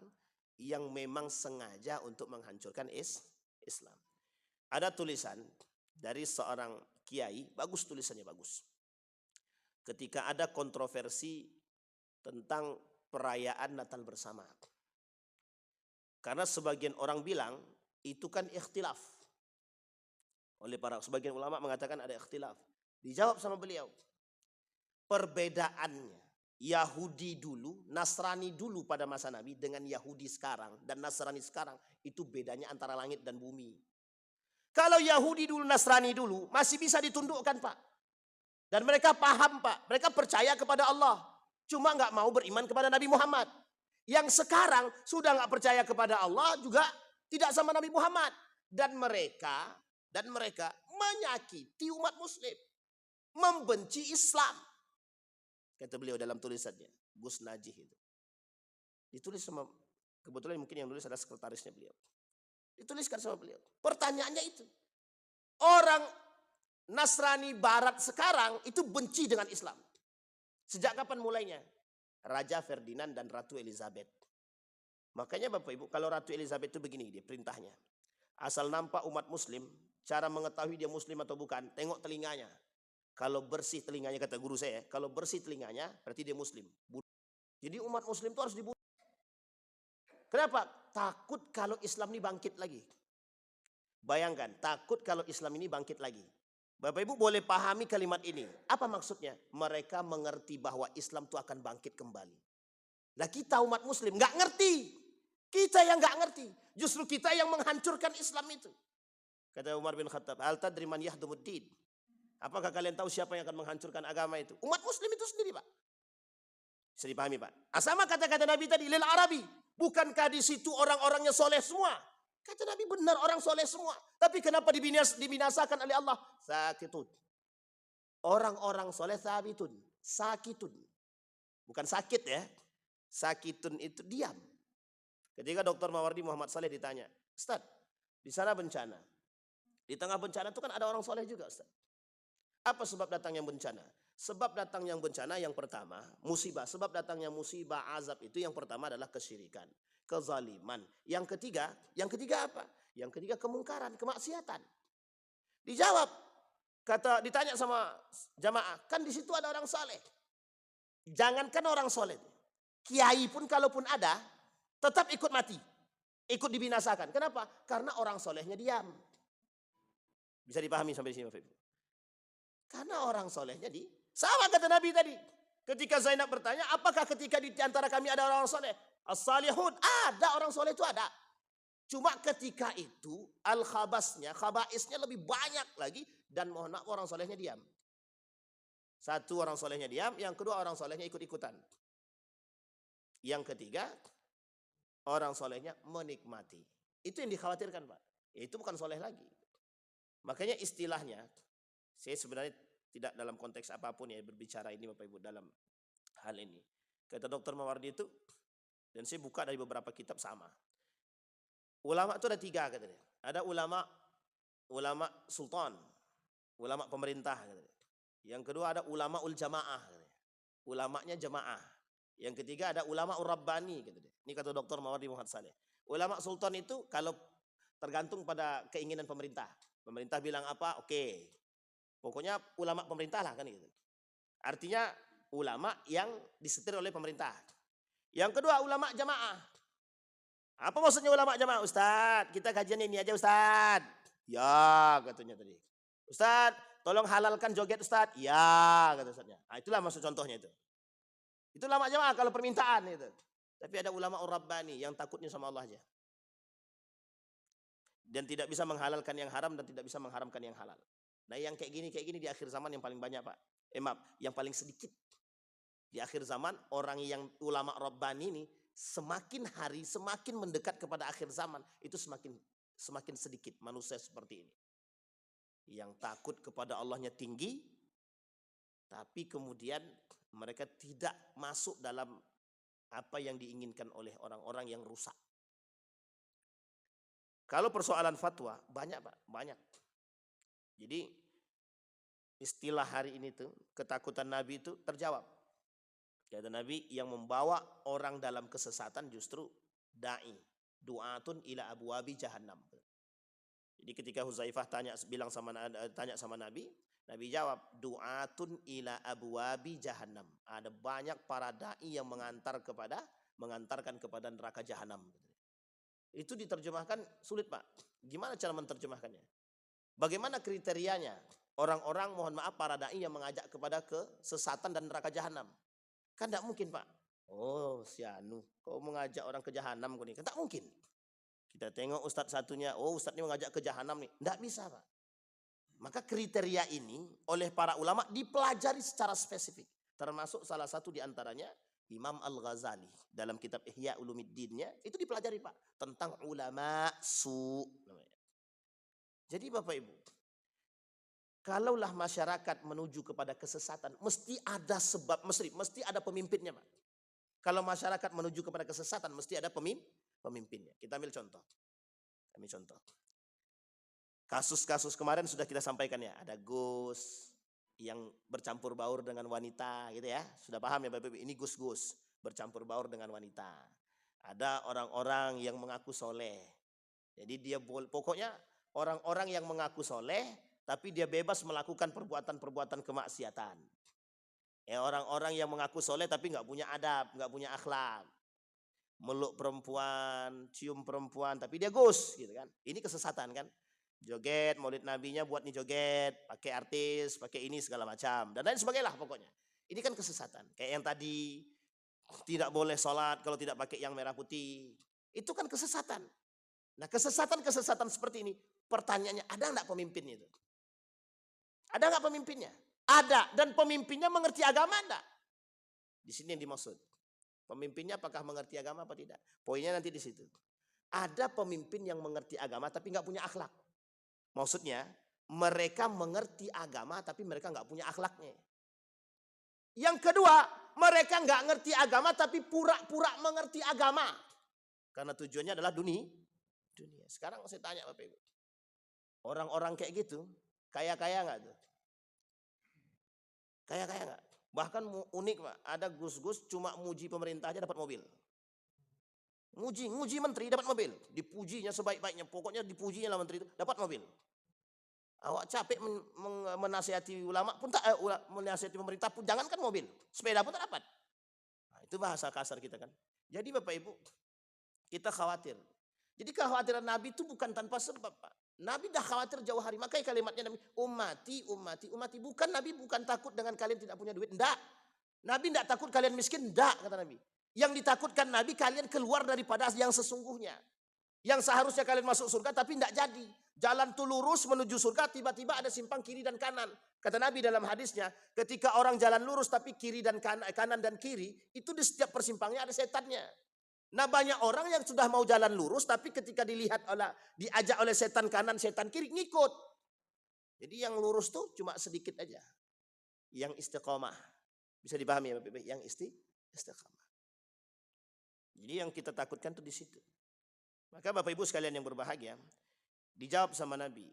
yang memang sengaja untuk menghancurkan Islam. Ada tulisan dari seorang kiai, bagus tulisannya, bagus. Ketika ada kontroversi tentang perayaan Natal bersama. Karena sebagian orang bilang itu kan ikhtilaf. Oleh sebagian ulama mengatakan ada ikhtilaf. Dijawab sama beliau. Perbedaannya Yahudi dulu, Nasrani dulu pada masa Nabi dengan Yahudi sekarang dan Nasrani sekarang itu bedanya antara langit dan bumi. Kalau Yahudi dulu, Nasrani dulu masih bisa ditundukkan Pak. Dan mereka paham Pak, mereka percaya kepada Allah. Cuma nggak mau beriman kepada Nabi Muhammad. Yang sekarang sudah nggak percaya kepada Allah juga tidak sama Nabi Muhammad. Dan mereka menyakiti umat muslim. Membenci Islam. Kata beliau dalam tulisannya. Gus Najih itu. Ditulis sama, kebetulan mungkin yang nulis adalah sekretarisnya beliau. Dituliskan sama beliau. Pertanyaannya itu. Orang Nasrani Barat sekarang itu benci dengan Islam. Sejak kapan mulainya? Raja Ferdinand dan Ratu Elizabeth. Makanya Bapak Ibu, kalau Ratu Elizabeth itu begini dia perintahnya. Asal nampak umat muslim, cara mengetahui dia muslim atau bukan, tengok telinganya. Kalau bersih telinganya, kata guru saya, kalau bersih telinganya berarti dia muslim. Jadi umat muslim itu harus dibunuh. Kenapa? Takut kalau Islam ini bangkit lagi. Bayangkan, takut kalau Islam ini bangkit lagi. Bapak Ibu boleh pahami kalimat ini. Apa maksudnya? Mereka mengerti bahwa Islam itu akan bangkit kembali. Nah kita umat muslim nggak ngerti. Kita yang nggak ngerti. Justru kita yang menghancurkan Islam itu. Kata Umar bin Khattab, "Hal tadri man yahdumuddin?" Apakah kalian tahu siapa yang akan menghancurkan agama itu? Umat muslim itu sendiri Pak. Bisa dipahami Pak? Sama kata-kata Nabi tadi, lil Arabi. Bukankah di situ orang-orangnya soleh semua? Kata Nabi benar orang soleh semua. Tapi kenapa dibinasakan oleh Allah? Sakitun. Orang-orang soleh sabitun. Sakitun. Bukan sakit ya. Sakitun itu diam. Ketika Dr. Mawardi Muhammad Saleh ditanya, Ustaz, di sana bencana. Di tengah bencana itu kan ada orang soleh juga, Ustaz. Apa sebab datangnya bencana? Sebab datangnya bencana yang pertama, musibah. Sebab datangnya musibah, azab itu yang pertama adalah kesyirikan, kezaliman. Yang ketiga apa? Yang ketiga kemungkaran, kemaksiatan. Dijawab, ditanya sama jamaah, kan di situ ada orang soleh. Jangankan orang soleh, kiai pun kalaupun ada, tetap ikut mati, ikut dibinasakan. Kenapa? Karena orang solehnya diam. Bisa dipahami sampai sini, Bapak Ibu? Karena orang solehnya sama kata Nabi tadi. Ketika Zainab bertanya, apakah ketika di antara kami ada orang soleh? As-salihun, ada orang soleh itu ada. Cuma ketika itu khabaisnya lebih banyak lagi, dan mohon maaf orang solehnya diam. Satu, orang solehnya diam. Yang kedua, orang solehnya ikut-ikutan. Yang ketiga, orang solehnya menikmati. Itu yang dikhawatirkan, Pak. Itu bukan soleh lagi. Makanya istilahnya, saya sebenarnya tidak dalam konteks apapun ya berbicara ini Bapak Ibu dalam hal ini. Kata Dr. Mawardi itu, dan saya buka dari beberapa kitab sama. Ulama itu ada 3 katanya. Ada ulama sultan, ulama pemerintah katanya. Yang kedua ada ulama ul jamaah, ulamanya jamaah. Yang ketiga ada ulama ur-rabbani katanya. Ini kata Dr. Mawardi Muhammad Saleh. Ulama sultan itu kalau tergantung pada keinginan pemerintah. Pemerintah bilang apa? Oke. Pokoknya ulama pemerintah lah kan gitu. Artinya ulama yang disetir oleh pemerintah. Yang kedua ulama jamaah. Apa maksudnya ulama jamaah? Ustaz, kita kajian ini aja Ustaz. Ya katanya tadi. Ustaz, tolong halalkan joget Ustaz. Ya kata Ustaznya. Nah, itulah maksud contohnya itu. Itu ulama jamaah kalau permintaan itu. Tapi ada ulama ur-rabbani yang takutnya sama Allah aja. Dan tidak bisa menghalalkan yang haram dan tidak bisa mengharamkan yang halal. Nah yang kayak gini di akhir zaman yang paling banyak Pak. Yang paling sedikit. Di akhir zaman orang yang ulama Rabbani ini semakin hari semakin mendekat kepada akhir zaman. Itu semakin sedikit manusia seperti ini. Yang takut kepada Allahnya tinggi. Tapi kemudian mereka tidak masuk dalam apa yang diinginkan oleh orang-orang yang rusak. Kalau persoalan fatwa, banyak Pak, banyak. Jadi istilah hari ini tuh, ketakutan Nabi itu terjawab. Kata Nabi, yang membawa orang dalam kesesatan justru da'i. Du'atun ila abwabi jahannam. Jadi ketika Huzaifah tanya sama Nabi, Nabi jawab, du'atun ila abwabi jahannam. Ada banyak para da'i yang mengantarkan kepada neraka jahannam. Itu diterjemahkan sulit Pak. Gimana cara menerjemahkannya? Bagaimana kriterianya? Orang-orang mohon maaf para da'i yang mengajak kepada kesesatan dan neraka jahanam. Kan tidak mungkin Pak. Oh si Anu, kau mengajak orang ke jahanam kau nih. Kan tak mungkin. Kita tengok ustadz satunya, oh ustadz ini mengajak ke jahanam nih. Tidak bisa Pak. Maka kriteria ini oleh para ulama dipelajari secara spesifik. Termasuk salah satu diantaranya Imam Al-Ghazali dalam kitab Ihya Ulumiddinnya itu dipelajari Pak tentang ulama su. Jadi Bapak Ibu, kalaulah masyarakat menuju kepada kesesatan, mesti ada sebab, mesti ada pemimpinnya Pak. Kalau masyarakat menuju kepada kesesatan, mesti ada pemimpinnya. Kita ambil contoh. Kasus-kasus kemarin sudah kita sampaikan ya, ada Gus yang bercampur baur dengan wanita gitu ya. Sudah paham ya Bapak Ibu, ini Gus bercampur baur dengan wanita. Ada orang-orang yang mengaku soleh. Jadi dia pokoknya orang-orang yang mengaku soleh tapi dia bebas melakukan perbuatan-perbuatan kemaksiatan. Orang-orang yang mengaku soleh tapi nggak punya adab, nggak punya akhlak. Meluk perempuan, cium perempuan, tapi dia Gus gitu kan. Ini kesesatan kan. Joget, maulid nabinya buat nih joget, pakai artis, pakai ini segala macam. Dan lain sebagainya lah pokoknya. Ini kan kesesatan. Kayak yang tadi, tidak boleh sholat kalau tidak pakai yang merah putih. Itu kan kesesatan. Nah kesesatan seperti ini, pertanyaannya ada nggak pemimpinnya itu? Ada nggak pemimpinnya? Ada. Dan pemimpinnya mengerti agama enggak? Di sini yang dimaksud. Pemimpinnya apakah mengerti agama apa tidak? Poinnya nanti di situ. Ada pemimpin yang mengerti agama tapi nggak punya akhlak. Maksudnya mereka mengerti agama tapi mereka nggak punya akhlaknya. Yang kedua, mereka nggak ngerti agama tapi pura-pura mengerti agama. Karena tujuannya adalah dunia. Sekarang saya tanya Bapak Ibu. Orang-orang kayak gitu, kaya-kaya nggak tuh? Kaya-kaya nggak? Bahkan unik Pak, ada gus-gus cuma muji pemerintah aja dapat mobil. Muji menteri dapat mobil. Dipujinya sebaik-baiknya, pokoknya dipujinya lah menteri itu dapat mobil. Awak capek menasihati ulama pun tak, menasihati pemerintah pun jangankan mobil, sepeda pun tak dapat. Nah, itu bahasa kasar kita kan. Jadi Bapak Ibu, kita khawatir. Jadi kekhawatiran Nabi itu bukan tanpa sebab Pak. Nabi dah khawatir jauh hari. Makanya kalimatnya Nabi, ummati. Bukan Nabi bukan takut dengan kalian tidak punya duit. Enggak. Nabi enggak takut kalian miskin. Enggak, kata Nabi. Yang ditakutkan Nabi kalian keluar daripada yang sesungguhnya. Yang seharusnya kalian masuk surga tapi enggak jadi. Jalan tuh lurus menuju surga, tiba-tiba ada simpang kiri dan kanan. Kata Nabi dalam hadisnya, ketika orang jalan lurus tapi kiri dan kanan dan kiri, itu di setiap persimpangnya ada setannya. Nah banyak orang yang sudah mau jalan lurus, tapi ketika diajak oleh setan kanan, setan kiri, ngikut. Jadi yang lurus tuh cuma sedikit aja. Yang istiqomah. Bisa dipahami ya Bapak Ibu? Yang istiqomah. Jadi yang kita takutkan tuh di situ. Maka Bapak Ibu sekalian yang berbahagia, dijawab sama Nabi.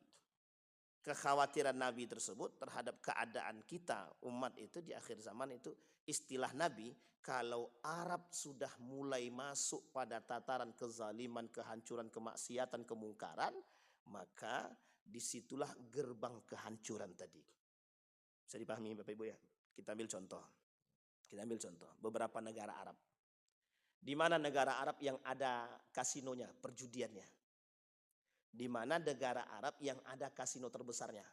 Kekhawatiran Nabi tersebut terhadap keadaan kita, umat itu di akhir zaman itu, istilah Nabi, kalau Arab sudah mulai masuk pada tataran kezaliman, kehancuran, kemaksiatan, kemungkaran, maka disitulah gerbang kehancuran tadi. Bisa dipahami Bapak Ibu ya? Kita ambil contoh. Beberapa negara Arab. Di mana negara Arab yang ada kasinonya, perjudiannya? Di mana negara Arab yang ada kasino terbesarnya?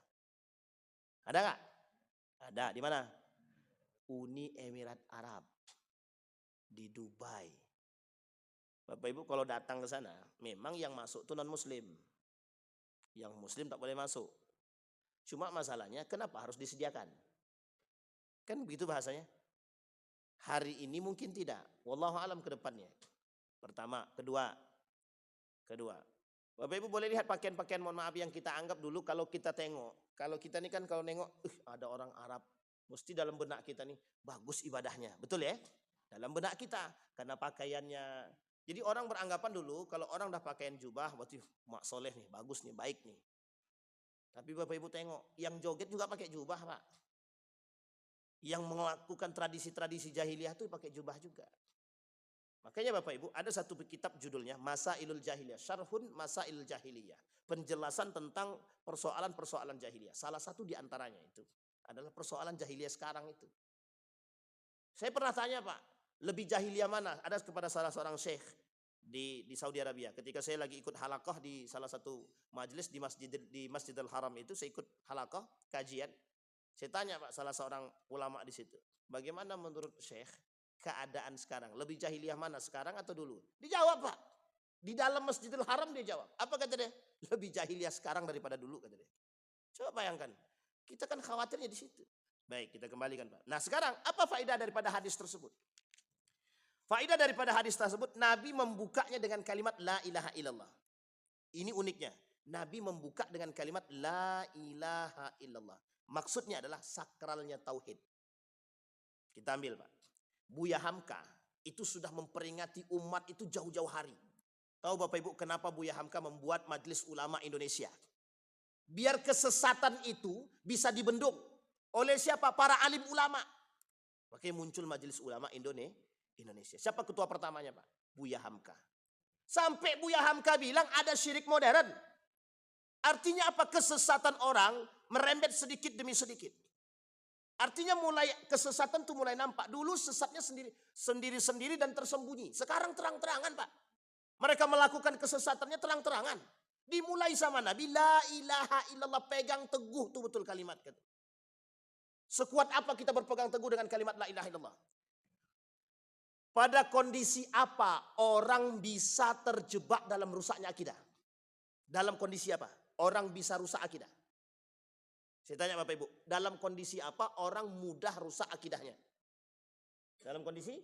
Ada nggak? Ada. Di mana? Uni Emirat Arab. Di Dubai. Bapak Ibu kalau datang ke sana, memang yang masuk itu non muslim. Yang muslim tak boleh masuk. Cuma masalahnya kenapa harus disediakan? Kan begitu bahasanya. Hari ini mungkin tidak. Wallahu alam ke depannya. Pertama, kedua. Bapak Ibu boleh lihat pakaian-pakaian, mohon maaf, yang kita anggap dulu kalau kita tengok. Kalau kita ini kan kalau nengok, ada orang Arab. Mesti dalam benak kita nih, bagus ibadahnya. Betul ya? Dalam benak kita. Karena pakaiannya. Jadi orang beranggapan dulu, kalau orang udah pakaian jubah, berarti mak soleh nih, bagus nih, baik nih. Tapi Bapak Ibu tengok, yang joget juga pakai jubah Pak. Yang melakukan tradisi-tradisi jahiliyah itu pakai jubah juga. Makanya Bapak Ibu ada satu kitab judulnya Masailul Jahiliyah, Syarhun Masailul Jahiliyah. Penjelasan tentang persoalan-persoalan jahiliyah. Salah satu di antaranya itu adalah persoalan jahiliyah sekarang itu. Saya pernah tanya Pak, lebih jahiliyah mana? Ada kepada salah seorang syekh di Saudi Arabia. Ketika saya lagi ikut halaqah di salah satu majelis di Masjidil Haram itu, saya ikut halaqah kajian. Saya tanya Pak salah seorang ulama di situ, bagaimana menurut Syekh keadaan sekarang? Lebih jahiliyah mana sekarang atau dulu? Dijawab Pak, di dalam Masjidil Haram dia jawab. Apa kata dia? Lebih jahiliyah sekarang daripada dulu kata dia. Coba bayangkan, kita kan khawatirnya di situ. Baik, kita kembalikan Pak. Nah sekarang apa faedah daripada hadis tersebut? Faedah daripada hadis tersebut, Nabi membukanya dengan kalimat la ilaha illallah. Ini uniknya, Nabi membuka dengan kalimat la ilaha illallah. Maksudnya adalah sakralnya tauhid. Kita ambil Pak. Buya Hamka itu sudah memperingati umat itu jauh-jauh hari. Tahu Bapak Ibu kenapa Buya Hamka membuat Majelis Ulama Indonesia? Biar kesesatan itu bisa dibendung oleh siapa? Para alim ulama. Makanya muncul Majelis Ulama Indonesia. Siapa ketua pertamanya Pak? Buya Hamka. Sampai Buya Hamka bilang ada syirik modern. Artinya apa? Kesesatan orang merembet sedikit demi sedikit. Artinya mulai kesesatan itu mulai nampak. Dulu sesatnya sendiri-sendiri dan tersembunyi. Sekarang terang-terangan Pak. Mereka melakukan kesesatannya terang-terangan. Dimulai sama Nabi, la ilaha illallah, pegang teguh tuh betul kalimat. Sekuat apa kita berpegang teguh dengan kalimat la ilaha illallah? Pada kondisi apa orang bisa terjebak dalam rusaknya akidah? Dalam kondisi apa? Orang bisa rusak akidah. Saya tanya Bapak Ibu, dalam kondisi apa orang mudah rusak akidahnya? Dalam kondisi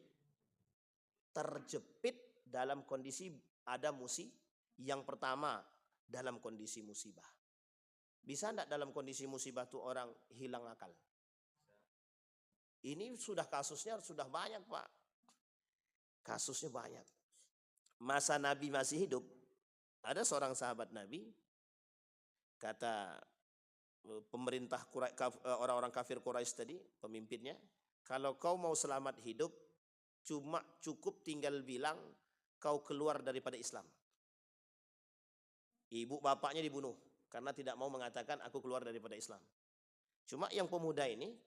terjepit, dalam kondisi ada musibah. Yang pertama, dalam kondisi musibah. Bisa enggak dalam kondisi musibah itu orang hilang akal? Ini sudah kasusnya sudah banyak Pak. Kasusnya banyak. Masa Nabi masih hidup, ada seorang sahabat Nabi, kata pemerintah orang-orang kafir Quraisy tadi, pemimpinnya, kalau kau mau selamat hidup, cuma cukup tinggal bilang kau keluar daripada Islam. Ibu bapaknya dibunuh karena tidak mau mengatakan aku keluar daripada Islam. Cuma yang pemuda ini,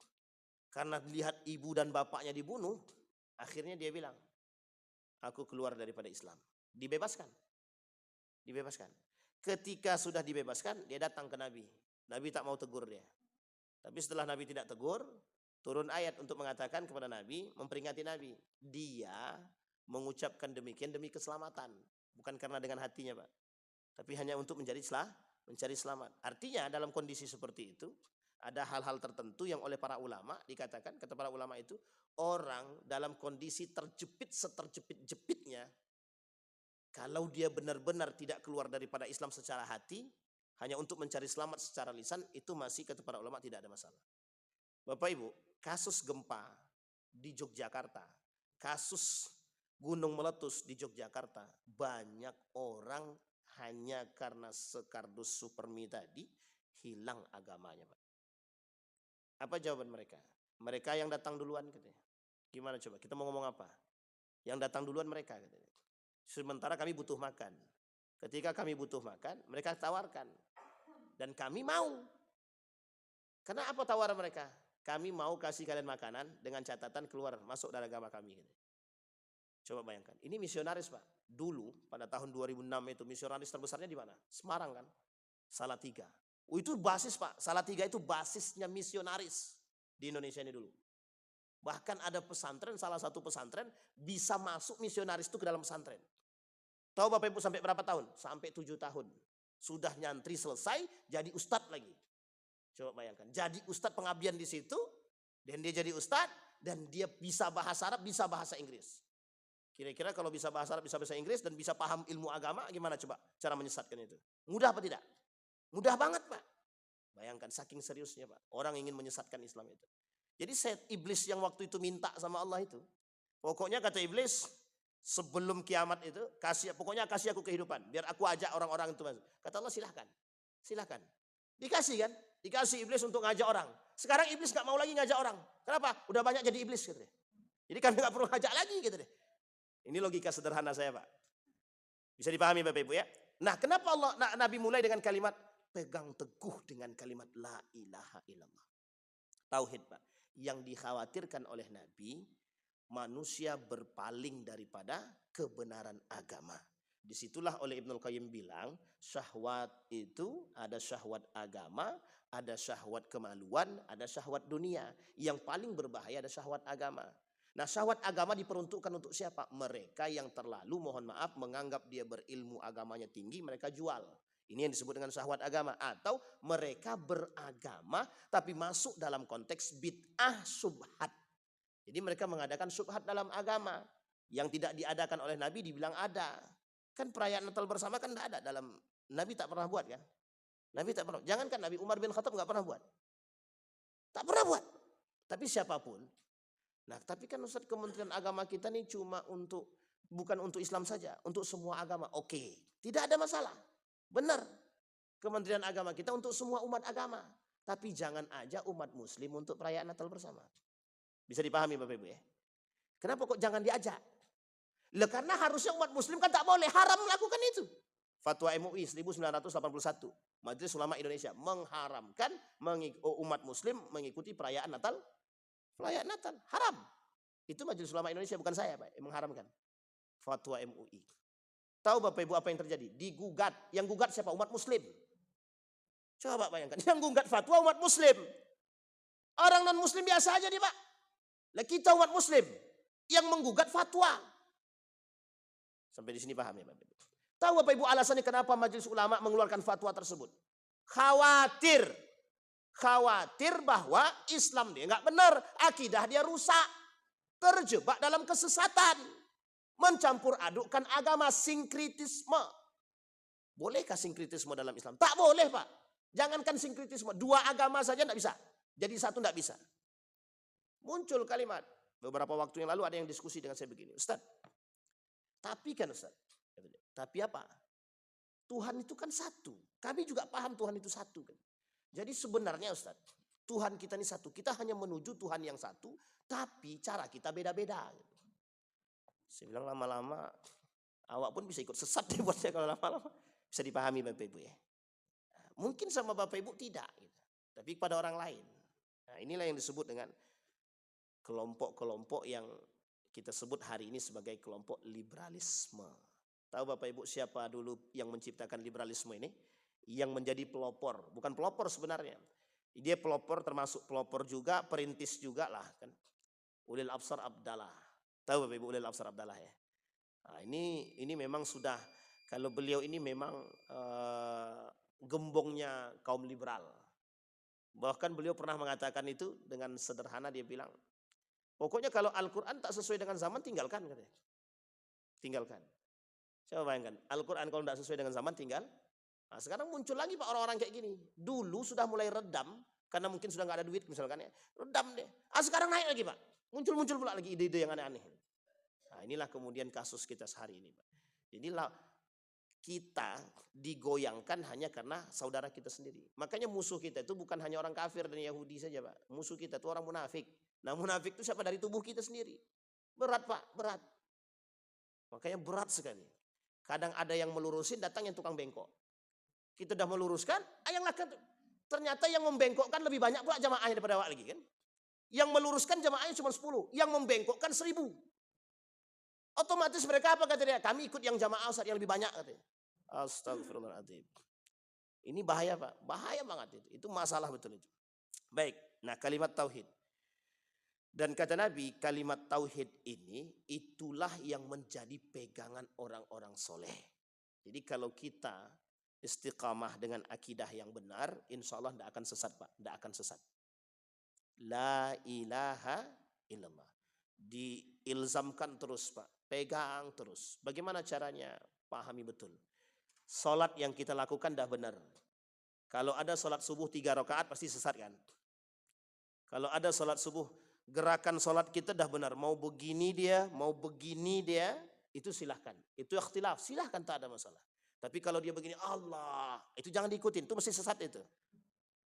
karena lihat ibu dan bapaknya dibunuh, akhirnya dia bilang, aku keluar daripada Islam. Dibebaskan. Dibebaskan. Ketika sudah dibebaskan, dia datang ke Nabi. Nabi tak mau tegur dia. Tapi setelah Nabi tidak tegur, turun ayat untuk mengatakan kepada Nabi, memperingati Nabi. Dia mengucapkan demikian demi keselamatan. Bukan karena dengan hatinya Pak. Tapi hanya untuk mencari selamat. Artinya dalam kondisi seperti itu, ada hal-hal tertentu yang oleh para ulama dikatakan, kata para ulama itu, orang dalam kondisi terjepit seterjepit-jepitnya, kalau dia benar-benar tidak keluar daripada Islam secara hati, hanya untuk mencari selamat secara lisan, itu masih kata para ulama tidak ada masalah. Bapak Ibu, kasus gempa di Yogyakarta, kasus gunung meletus di Yogyakarta, banyak orang hanya karena sekardus supermi tadi hilang agamanya Pak. Apa jawaban mereka? Mereka yang datang duluan katanya. Gimana coba? Kita mau ngomong apa? Yang datang duluan mereka katanya. Sementara kami butuh makan. Ketika kami butuh makan, mereka tawarkan. Dan kami mau. Karena apa tawaran mereka? Kami mau kasih kalian makanan dengan catatan keluar masuk dari agama kami. Coba bayangkan. Ini misionaris Pak. Dulu pada tahun 2006 itu misionaris terbesarnya di mana? Semarang kan? Salatiga. Itu basis Pak. Salatiga itu basisnya misionaris di Indonesia ini dulu. Bahkan ada pesantren, salah satu pesantren bisa masuk misionaris itu ke dalam pesantren. Tahu Bapak Ibu sampai berapa tahun? Sampai 7 tahun. Sudah nyantri selesai, jadi ustadz lagi. Coba bayangkan, jadi ustadz pengabdian di situ, dan dia jadi ustadz, dan dia bisa bahasa Arab, bisa bahasa Inggris. Kira-kira kalau bisa bahasa Arab, bisa bahasa Inggris, dan bisa paham ilmu agama, gimana coba cara menyesatkan itu? Mudah apa tidak? Mudah banget Pak. Bayangkan, saking seriusnya Pak, orang ingin menyesatkan Islam itu. Jadi iblis yang waktu itu minta sama Allah itu, pokoknya kata iblis, sebelum kiamat itu, pokoknya kasih aku kehidupan, biar aku ajak orang-orang itu masuk. Kata Allah silahkan. Dikasih kan? Dikasih iblis untuk ngajak orang. Sekarang iblis gak mau lagi ngajak orang. Kenapa? Udah banyak jadi iblis gitu deh. Jadi kami gak perlu ngajak lagi gitu deh. Ini logika sederhana saya Pak. Bisa dipahami Bapak Ibu ya? Nah kenapa Nabi mulai dengan kalimat, pegang teguh dengan kalimat la ilaha illallah. Tauhid Pak. Yang dikhawatirkan oleh Nabi, manusia berpaling daripada kebenaran agama. Disitulah oleh Ibnul Qayyim bilang, syahwat itu ada syahwat agama, ada syahwat kemaluan, ada syahwat dunia. Yang paling berbahaya ada syahwat agama. Nah syahwat agama diperuntukkan untuk siapa? Mereka yang terlalu, mohon maaf, menganggap dia berilmu agamanya tinggi, mereka jual. Ini yang disebut dengan syahwat agama. Atau mereka beragama tapi masuk dalam konteks bid'ah subhat. Jadi mereka mengadakan subhat dalam agama. Yang tidak diadakan oleh Nabi dibilang ada. Kan perayaan Natal bersama kan tidak ada dalam. Nabi tak pernah buat kan. Nabi tak pernah. Jangankan Nabi, Umar bin Khattab nggak pernah buat. Tak pernah buat. Tapi siapapun. Nah tapi kan Ustaz, Kementerian Agama kita nih cuma bukan untuk Islam saja. Untuk semua agama. Oke. Tidak ada masalah. Benar, Kementerian Agama kita untuk semua umat agama. Tapi jangan aja umat muslim untuk perayaan Natal bersama. Bisa dipahami Bapak Ibu ya? Kenapa kok jangan diajak? Karena harusnya umat muslim kan tak boleh, haram melakukan itu. Fatwa MUI 1981, Majelis Ulama Indonesia mengharamkan umat muslim mengikuti perayaan Natal. Perayaan Natal, haram. Itu Majelis Ulama Indonesia, bukan saya Pak, yang mengharamkan. Fatwa MUI. Tahu Bapak Ibu apa yang terjadi? Digugat. Yang gugat siapa? Umat muslim. Coba bayangkan. Yang gugat fatwa umat muslim. Orang non muslim biasa aja nih Pak. Lah kita umat muslim yang menggugat fatwa. Sampai di sini paham ya Bapak Ibu? Tahu Bapak Ibu alasannya kenapa Majelis Ulama mengeluarkan fatwa tersebut? Khawatir bahwa Islam dia nggak benar, akidah dia rusak, terjebak dalam kesesatan. Mencampur adukkan agama, sinkritisme. Bolehkah sinkritisme dalam Islam? Tak boleh Pak. Jangankan sinkritisme, dua agama saja tidak bisa. Jadi satu tidak bisa. Muncul kalimat. Beberapa waktu yang lalu ada yang diskusi dengan saya begini. Ustaz, tapi kan Ustaz. Tapi apa? Tuhan itu kan satu. Kami juga paham Tuhan itu satu. Kan? Jadi sebenarnya Ustaz, Tuhan kita ini satu. Kita hanya menuju Tuhan yang satu. Tapi cara kita beda-beda. Saya bilang lama-lama awak pun bisa ikut sesat deh buat saya kalau lama-lama. Bisa dipahami Bapak Ibu ya. Mungkin sama Bapak Ibu tidak. Gitu. Tapi pada orang lain. Nah, inilah yang disebut dengan kelompok-kelompok yang kita sebut hari ini sebagai kelompok liberalisme. Tahu Bapak Ibu siapa dulu yang menciptakan liberalisme ini? Yang menjadi pelopor. Bukan pelopor sebenarnya. Dia pelopor termasuk pelopor juga, perintis juga lah. Kan? Ulil Absar Abdallah. Tahu Bapak Ibu Ulil Absar Abdallah ya? Nah, ini memang sudah, kalau beliau ini memang gembongnya kaum liberal. Bahkan beliau pernah mengatakan itu dengan sederhana, dia bilang, pokoknya kalau Al-Quran tak sesuai dengan zaman, tinggalkan. Katanya. Tinggalkan. Coba bayangkan, Al-Quran kalau tidak sesuai dengan zaman, tinggal. Nah, sekarang muncul lagi Pak orang-orang kayak gini. Dulu sudah mulai redam, karena mungkin sudah nggak ada duit misalkan ya. Redam deh. Sekarang naik lagi Pak. Muncul pula lagi ide-ide yang aneh-aneh. Nah, inilah kemudian kasus kita sehari ini Pak. Jadi kita digoyangkan hanya karena saudara kita sendiri. Makanya musuh kita itu bukan hanya orang kafir dan Yahudi saja Pak. Musuh kita itu orang munafik. Nah munafik itu siapa? Dari tubuh kita sendiri. Berat Pak, berat. Makanya berat sekali. Kadang ada yang melurusin, datang yang tukang bengkok. Kita sudah meluruskan, yang lakukan. Ternyata yang membengkokkan lebih banyak pula jamaahnya daripada awak lagi kan. Yang meluruskan jamaahnya cuma 10, yang membengkokkan 1000. Otomatis mereka apa kata dia? Kami ikut yang jamaah Ustaz yang lebih banyak katanya. Astagfirullahaladzim. Ini bahaya Pak, bahaya banget itu. Itu masalah betul itu. Baik, nah kalimat tauhid. Dan kata Nabi, kalimat tauhid ini itulah yang menjadi pegangan orang-orang soleh. Jadi kalau kita istiqamah dengan akidah yang benar, insya Allah tidak akan sesat Pak, tidak akan sesat. La ilaha illallah. Diilzamkan terus Pak, pegang terus. Bagaimana caranya? Pahami betul. Salat yang kita lakukan dah benar. Kalau ada salat subuh 3 rakaat pasti sesat kan? Kalau ada salat subuh, gerakan salat kita dah benar. Mau begini dia, itu silahkan. Itu ikhtilaf, silahkan tak ada masalah. Tapi kalau dia begini, Allah, itu jangan diikutin, itu mesti sesat itu.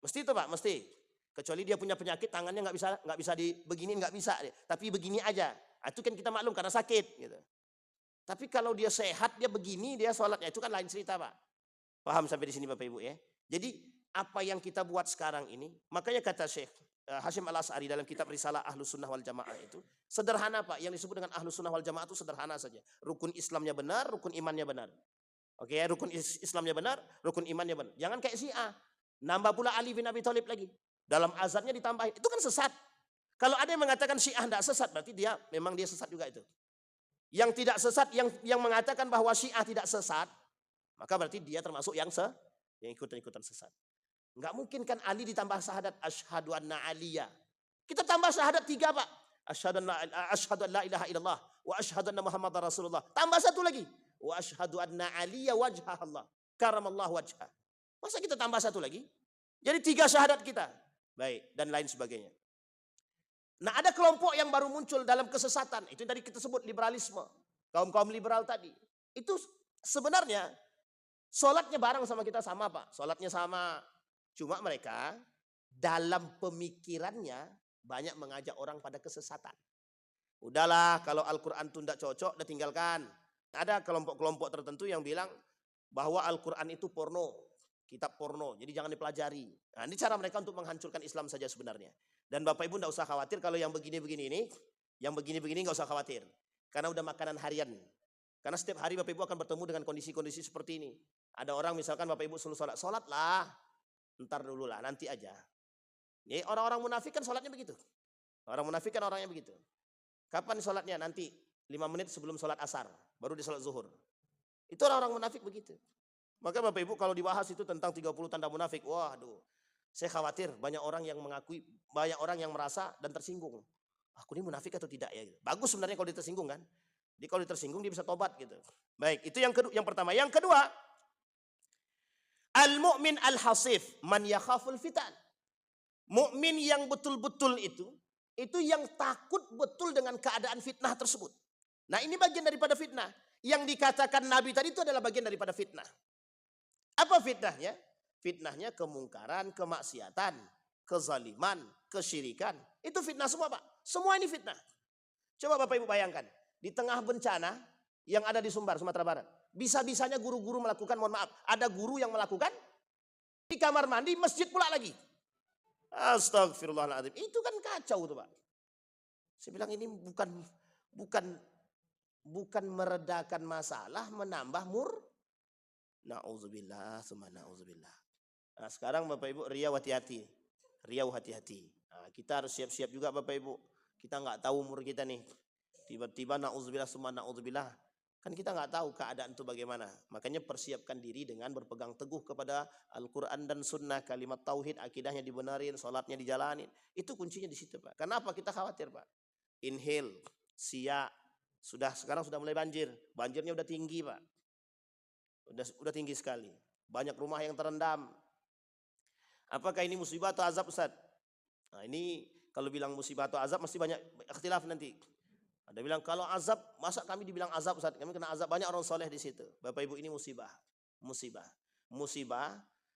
Mesti itu Pak, mesti. Kecuali dia punya penyakit, tangannya nggak bisa begini, nggak bisa. Tapi begini aja. Itu kan kita maklum karena sakit. Gitu. Tapi kalau dia sehat, dia begini, dia sholatnya, itu kan lain cerita Pak. Paham sampai di sini Bapak Ibu ya. Jadi apa yang kita buat sekarang ini, makanya kata Syekh Hashim Al-As'ari dalam kitab Risalah Ahlus Sunnah wal Jamaah itu, sederhana Pak, yang disebut dengan Ahlus Sunnah wal Jamaah itu sederhana saja. Rukun Islamnya benar, rukun imannya benar. Oke ya, rukun Islamnya benar, rukun imannya benar. Jangan kayak Syiah. Nambah pula Ali bin Abi Thalib lagi. Dalam azannya ditambahin. Itu kan sesat. Kalau ada yang mengatakan Syiah tidak sesat, berarti memang dia sesat juga itu. Yang tidak sesat, yang mengatakan bahwa Syiah tidak sesat, maka berarti dia termasuk yang ikutan sesat. Enggak mungkin kan Ali ditambah syahadat asyhadu anna aliyya. Kita tambah syahadat 3 Pak. Asyhadu an la ilaha illallah wa asyhadu anna Muhammadar Rasulullah. Tambah 1 lagi. Wa asyhadu anna aliyya wajha Allah. Karamallahu wajha. Masa kita tambah 1 lagi? Jadi 3 syahadat kita. Baik, dan lain sebagainya. Nah ada kelompok yang baru muncul dalam kesesatan. Itu tadi kita sebut liberalisme. Kaum-kaum liberal tadi. Itu sebenarnya sholatnya bareng sama kita sama Pak. Sholatnya sama. Cuma mereka dalam pemikirannya banyak mengajak orang pada kesesatan. Udahlah kalau Al-Quran itu tidak cocok, udah tinggalkan. Ada kelompok-kelompok tertentu yang bilang bahwa Al-Quran itu porno. Kitab porno, jadi jangan dipelajari. Nah, ini cara mereka untuk menghancurkan Islam saja sebenarnya. Dan Bapak Ibu tidak usah khawatir kalau yang begini-begini ini, yang begini-begini nggak usah khawatir. Karena udah makanan harian. Karena setiap hari Bapak Ibu akan bertemu dengan kondisi-kondisi seperti ini. Ada orang misalkan Bapak Ibu suruh sholat lah. Ntar dulu lah, nanti aja. Ini orang-orang munafik kan sholatnya begitu. Orang munafik kan orangnya begitu. Kapan sholatnya? Nanti 5 menit sebelum sholat asar, baru di sholat zuhur. Itu orang-orang munafik begitu. Maka Bapak Ibu kalau dibahas itu tentang 30 tanda munafik, waduh, saya khawatir banyak orang yang mengakui, banyak orang yang merasa dan tersinggung. Aku ini munafik atau tidak ya? Gitu. Bagus sebenarnya kalau dia tersinggung kan. Jadi kalau dia tersinggung dia bisa tobat gitu. Baik, itu yang pertama. Yang kedua, al-mu'min al-hasif man yakhaful fitan. Mukmin yang betul-betul itu Itu yang takut betul dengan keadaan fitnah tersebut. Nah, ini bagian daripada fitnah. Yang dikatakan Nabi tadi itu adalah bagian daripada fitnah. Apa fitnahnya? Fitnahnya kemungkaran, kemaksiatan, kezaliman, kesyirikan. Itu fitnah semua, Pak. Semua ini fitnah. Coba Bapak Ibu bayangkan, di tengah bencana yang ada di Sumbar, Sumatera Barat. Bisa-bisanya guru-guru melakukan, mohon maaf, ada guru yang melakukan di kamar mandi, masjid pula lagi. Astagfirullahaladzim. Itu kan kacau tuh, Pak. Saya bilang ini bukan meredakan masalah, menambah na'udzubillah, summa na'udzubillah. Nah, sekarang Bapak Ibu Riau hati-hati. Nah, kita harus siap-siap juga Bapak Ibu. Kita nggak tahu umur kita nih. Tiba-tiba na'udzubillah, summa na'udzubillah. Kan kita nggak tahu keadaan itu bagaimana. Makanya persiapkan diri dengan berpegang teguh kepada Al-Quran dan Sunnah. Kalimat tauhid, akidahnya dibenarin, sholatnya dijalanin. Itu kuncinya di situ, Pak. Kenapa kita khawatir, Pak? Inhale, Siak, sekarang sudah mulai banjir. Banjirnya udah tinggi, Pak. Udah tinggi sekali. Banyak rumah yang terendam. Apakah ini musibah atau azab, Ustaz? Nah, ini kalau bilang musibah atau azab mesti banyak ikhtilaf nanti. Ada bilang kalau azab, masa kami dibilang azab, Ustaz? Kami kena azab, banyak orang soleh di situ. Bapak Ibu, ini musibah. Musibah,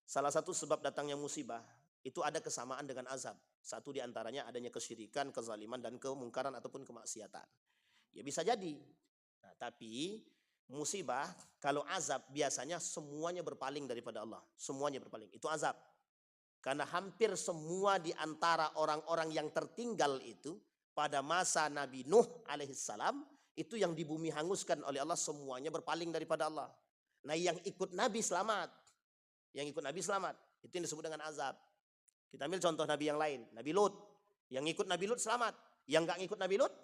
salah satu sebab datangnya musibah itu ada kesamaan dengan azab. Satu diantaranya adanya kesyirikan, kezaliman dan kemungkaran ataupun kemaksiatan. Ya bisa jadi. Nah, tapi musibah, kalau azab biasanya semuanya berpaling daripada Allah. Semuanya berpaling. Itu azab. Karena hampir semua di antara orang-orang yang tertinggal itu pada masa Nabi Nuh alaihissalam, itu yang di bumi hanguskan oleh Allah semuanya berpaling daripada Allah. Nah, yang ikut Nabi selamat. Itu yang disebut dengan azab. Kita ambil contoh Nabi yang lain, Nabi Lut. Yang ikut Nabi Lut selamat. Yang enggak ngikut Nabi Lut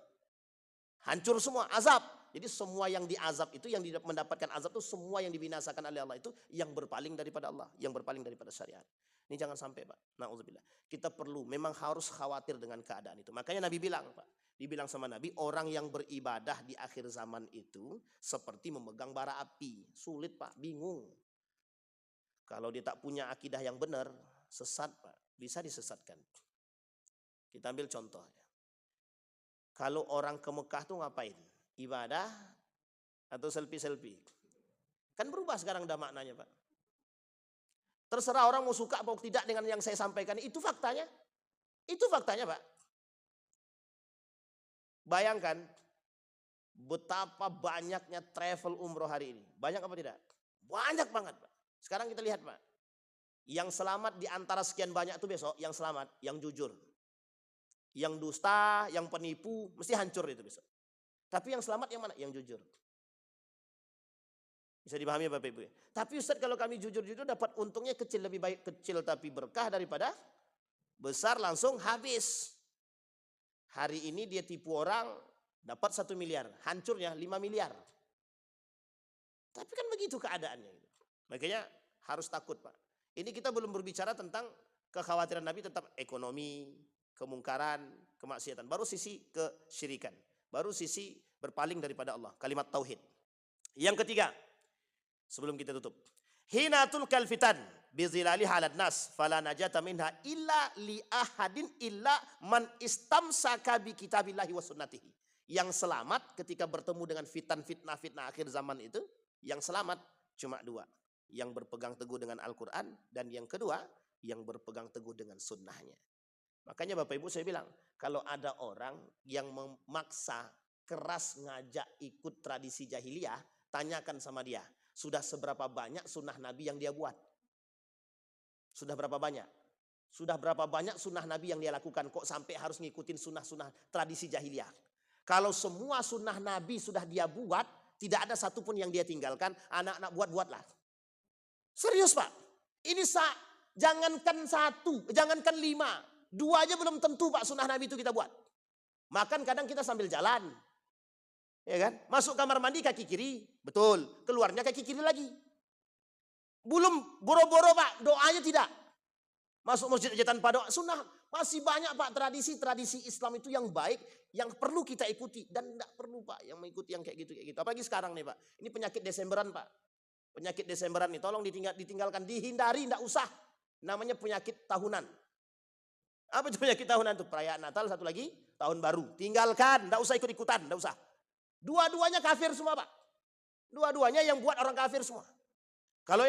hancur semua, azab. Jadi semua yang diazab itu, yang mendapatkan azab itu semua yang dibinasakan oleh Allah itu yang berpaling daripada Allah, yang berpaling daripada syariat. Ini jangan sampai, Pak. Na'udzubillah. Kita harus khawatir dengan keadaan itu. Makanya Nabi bilang, Pak. Dibilang sama Nabi, orang yang beribadah di akhir zaman itu seperti memegang bara api. Sulit, Pak. Bingung. Kalau dia tak punya akidah yang benar, sesat, Pak. Bisa disesatkan. Kita ambil contoh. Kalau orang ke Mekah tuh ngapain? Ibadah atau selfie-selfie? Kan berubah sekarang udah maknanya, Pak. Terserah orang mau suka atau tidak dengan yang saya sampaikan. Itu faktanya. Itu faktanya, Pak. Bayangkan betapa banyaknya travel umroh hari ini. Banyak apa tidak? Banyak banget, Pak. Sekarang kita lihat, Pak. Yang selamat di antara sekian banyak itu besok, yang selamat, yang jujur. Yang dusta, yang penipu, mesti hancur itu besok. Tapi yang selamat yang mana? Yang jujur. Bisa dipahami Bapak Ibu ya? Tapi Ustaz, kalau kami jujur-jujur dapat untungnya kecil, lebih baik kecil tapi berkah daripada besar langsung habis. Hari ini dia tipu orang dapat 1 miliar, hancurnya 5 miliar. Tapi kan begitu keadaannya. Makanya harus takut, Pak. Ini kita belum berbicara tentang kekhawatiran Nabi tetap ekonomi, kemungkaran, kemaksiatan. Baru sisi kesyirikan. Baru sisi berpaling daripada Allah. Kalimat tauhid. Yang ketiga, sebelum kita tutup. Hinatul kalfitan bizilali halad nas fala najata minha illa li ahadin illa man istamsaka bi kitabillahi wa sunnatihi. Yang selamat ketika bertemu dengan fitnah akhir zaman itu, yang selamat cuma 2. Yang berpegang teguh dengan Al-Quran dan yang kedua, yang berpegang teguh dengan sunnahnya. Makanya Bapak Ibu saya bilang, kalau ada orang yang memaksa keras ngajak ikut tradisi jahiliyah, tanyakan sama dia, sudah seberapa banyak sunnah Nabi yang dia buat? Sudah berapa banyak? Sudah berapa banyak sunnah Nabi yang dia lakukan? Kok sampai harus ngikutin sunnah-sunnah tradisi jahiliyah? Kalau semua sunnah Nabi sudah dia buat, tidak ada satupun yang dia tinggalkan, anak-anak buat-buatlah. Serius, Pak. Ini jangankan 1, jangankan 5, 2 aja belum tentu, Pak, sunnah Nabi itu kita buat. Makan kadang kita sambil jalan. Ya kan? Masuk kamar mandi kaki kiri, betul. Keluarnya kaki kiri lagi. Belum boro-boro, Pak, doanya tidak. Masuk masjid aja tanpa doa, sunnah. Masih banyak, Pak, tradisi Islam itu yang baik, yang perlu kita ikuti. Dan tidak perlu, Pak, yang mengikuti yang kayak gitu. Apalagi sekarang nih, Pak. Ini penyakit Desemberan, Pak. Penyakit Desemberan nih, tolong ditinggalkan, dihindari, tidak usah. Namanya penyakit tahunan. Apa penyakit tahunan itu? Perayaan Natal, satu lagi tahun baru. Tinggalkan, enggak usah ikut-ikutan, enggak usah. Dua-duanya kafir semua, Pak. Dua-duanya yang buat orang kafir semua. Kalau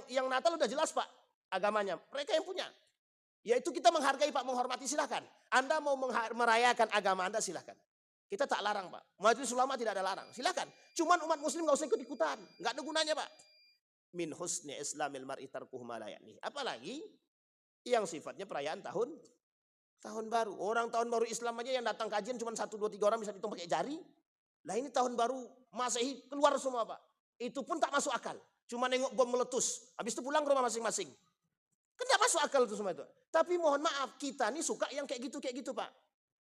yang Natal udah jelas, Pak, agamanya. Mereka yang punya. Yaitu kita menghargai, Pak, menghormati, silahkan. Anda mau merayakan agama Anda, silahkan. Kita tak larang, Pak. Majelis ulama tidak ada larang, silahkan. Cuman umat muslim nggak usah ikut-ikutan. Nggak ada gunanya, Pak. Min husni islamil mar'i tarkuhu ma la ya'ni. Apalagi yang sifatnya perayaan tahun baru. Orang tahun baru Islam aja yang datang kajian cuma 1, 2, 3 orang bisa dihitung pakai jari. Lah ini tahun baru Masehi keluar semua, Pak. Itu pun tak masuk akal. Cuma nengok bom meletus. Habis itu pulang ke rumah masing-masing. Kan tak masuk akal itu semua itu. Tapi mohon maaf, kita nih suka yang kayak gitu, Pak.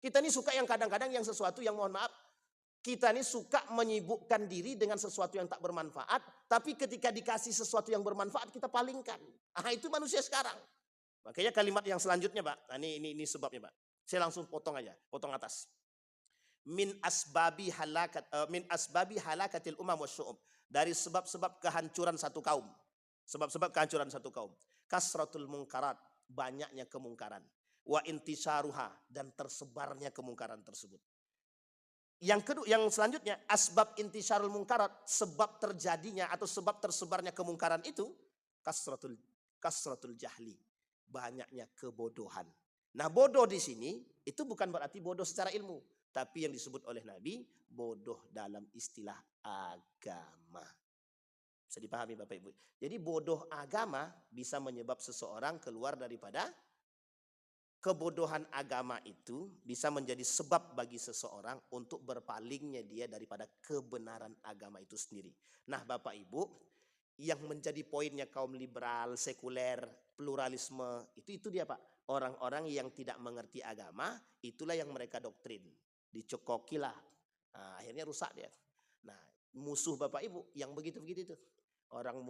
Kita nih suka yang kadang-kadang yang sesuatu yang mohon maaf. Kita nih suka menyibukkan diri dengan sesuatu yang tak bermanfaat. Tapi ketika dikasih sesuatu yang bermanfaat kita palingkan. Itu manusia sekarang. Makanya kalimat yang selanjutnya, Pak. Nah, ini sebabnya, Pak. Saya langsung potong aja, potong atas. Min asbabi halakatil umam wasyu'ub. Dari sebab-sebab kehancuran satu kaum. Sebab-sebab kehancuran satu kaum. Kasratul mungkarat, banyaknya kemungkaran. Wa intisaruha, dan tersebarnya kemungkaran tersebut. Yang kedua, yang selanjutnya, asbab intisarul mungkarat, sebab terjadinya atau sebab tersebarnya kemungkaran itu kasratul jahli, banyaknya kebodohan. Nah, bodoh di sini itu bukan berarti bodoh secara ilmu, tapi yang disebut oleh Nabi bodoh dalam istilah agama. Bisa dipahami, Bapak Ibu. Jadi bodoh agama bisa menyebab seseorang keluar daripada kebodohan agama, itu bisa menjadi sebab bagi seseorang untuk berpalingnya dia daripada kebenaran agama itu sendiri. Nah, Bapak Ibu, yang menjadi poinnya kaum liberal, sekuler, pluralisme, itu dia, Pak. Orang-orang yang tidak mengerti agama, itulah yang mereka doktrin. Dicokokilah. Nah, akhirnya rusak dia. Nah, musuh Bapak Ibu yang begitu-begitu itu. Orang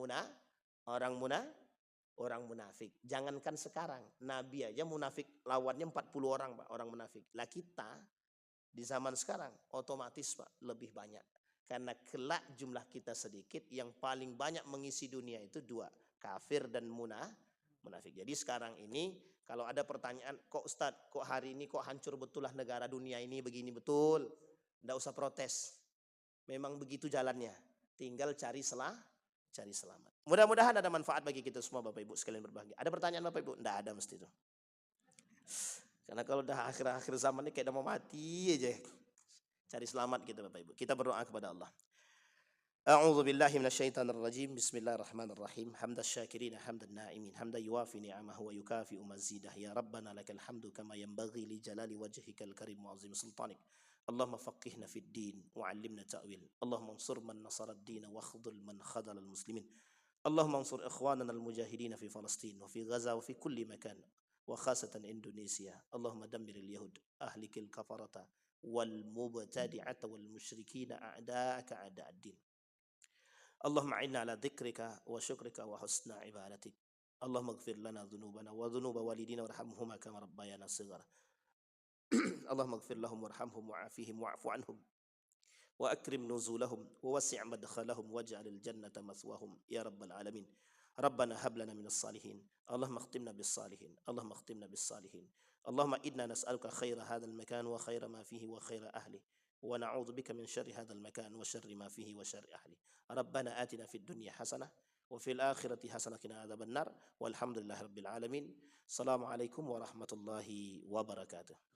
munafik. Jangankan sekarang, Nabi aja munafik lawannya 40 orang, Pak, orang munafik. Lah kita di zaman sekarang otomatis, Pak, lebih banyak. Karena kelak jumlah kita sedikit, yang paling banyak mengisi dunia itu 2, kafir dan munafik. Jadi sekarang ini kalau ada pertanyaan, kok Ustadz, kok hari ini kok hancur betul lah negara dunia ini begini, betul. Nggak usah protes. Memang begitu jalannya. Tinggal cari selamat. Mudah-mudahan ada manfaat bagi kita semua, Bapak Ibu sekalian berbahagia. Ada pertanyaan, Bapak Ibu? Enggak ada mesti itu. Karena kalau udah akhir-akhir zaman ini kayak udah mau mati aja. Cari selamat kita, Bapak Ibu. Kita berdoa kepada Allah. A'udzu billahi minasyaitonir rajim. Bismillahirrahmanirrahim. Hamdas syakirin, hamdan na'imin, hamdan yuwafi ni'amahu wa yukafi'u mazidah. Ya Rabbana lakal hamdu kama yanbaghi li jalali wajhikal karim wa 'azimi sultanik. Allahumma faqihna fid din wa 'allimna ta'wil. Allahumma ansur man nasara ad-din wa khudhul man khadhala al-muslimin. Allahumma ansur ikhwanana al-mujahidin fi Palestin wa fi Gaza wa fi kulli makan wa khasatan Indonesia. Allahumma dammir al-yahud ahlikil kafarata wal mubtadi'ata wal musyrikina a'da'aka a'da' ad-din. Allahumma a'inna ala dhikrika wa syukrika wa husna ibadatik. Allahumma ighfir lana dhunubana wa dhunuba walidina warhamhuma kama rabbayana shighara. Allahumma ighfir lahum warhamhum wa'afihim wa'fu anhum wa akrim nuzulahum wa wasi' madkhalahum waj'alil jannata mathwahum ya rabbal alamin. Rabbana hab lana minas salihin. Allahumma khtimna bis salihin. Allahumma khtimna bis salihin. Allahumma inna nas'aluka khaira hadzal makan wa khaira ma fihi wa khaira ahli. Wa na'udzu bika min syarri hadzal makan wa syarri ma fihi wa syarri ahli. Rabbana atina fid dunya hasanah wa fil akhirati hasanah wa qina adzabannar. Walhamdulillahirabbil alamin. Assalamualaikum warahmatullahi wabarakatuh.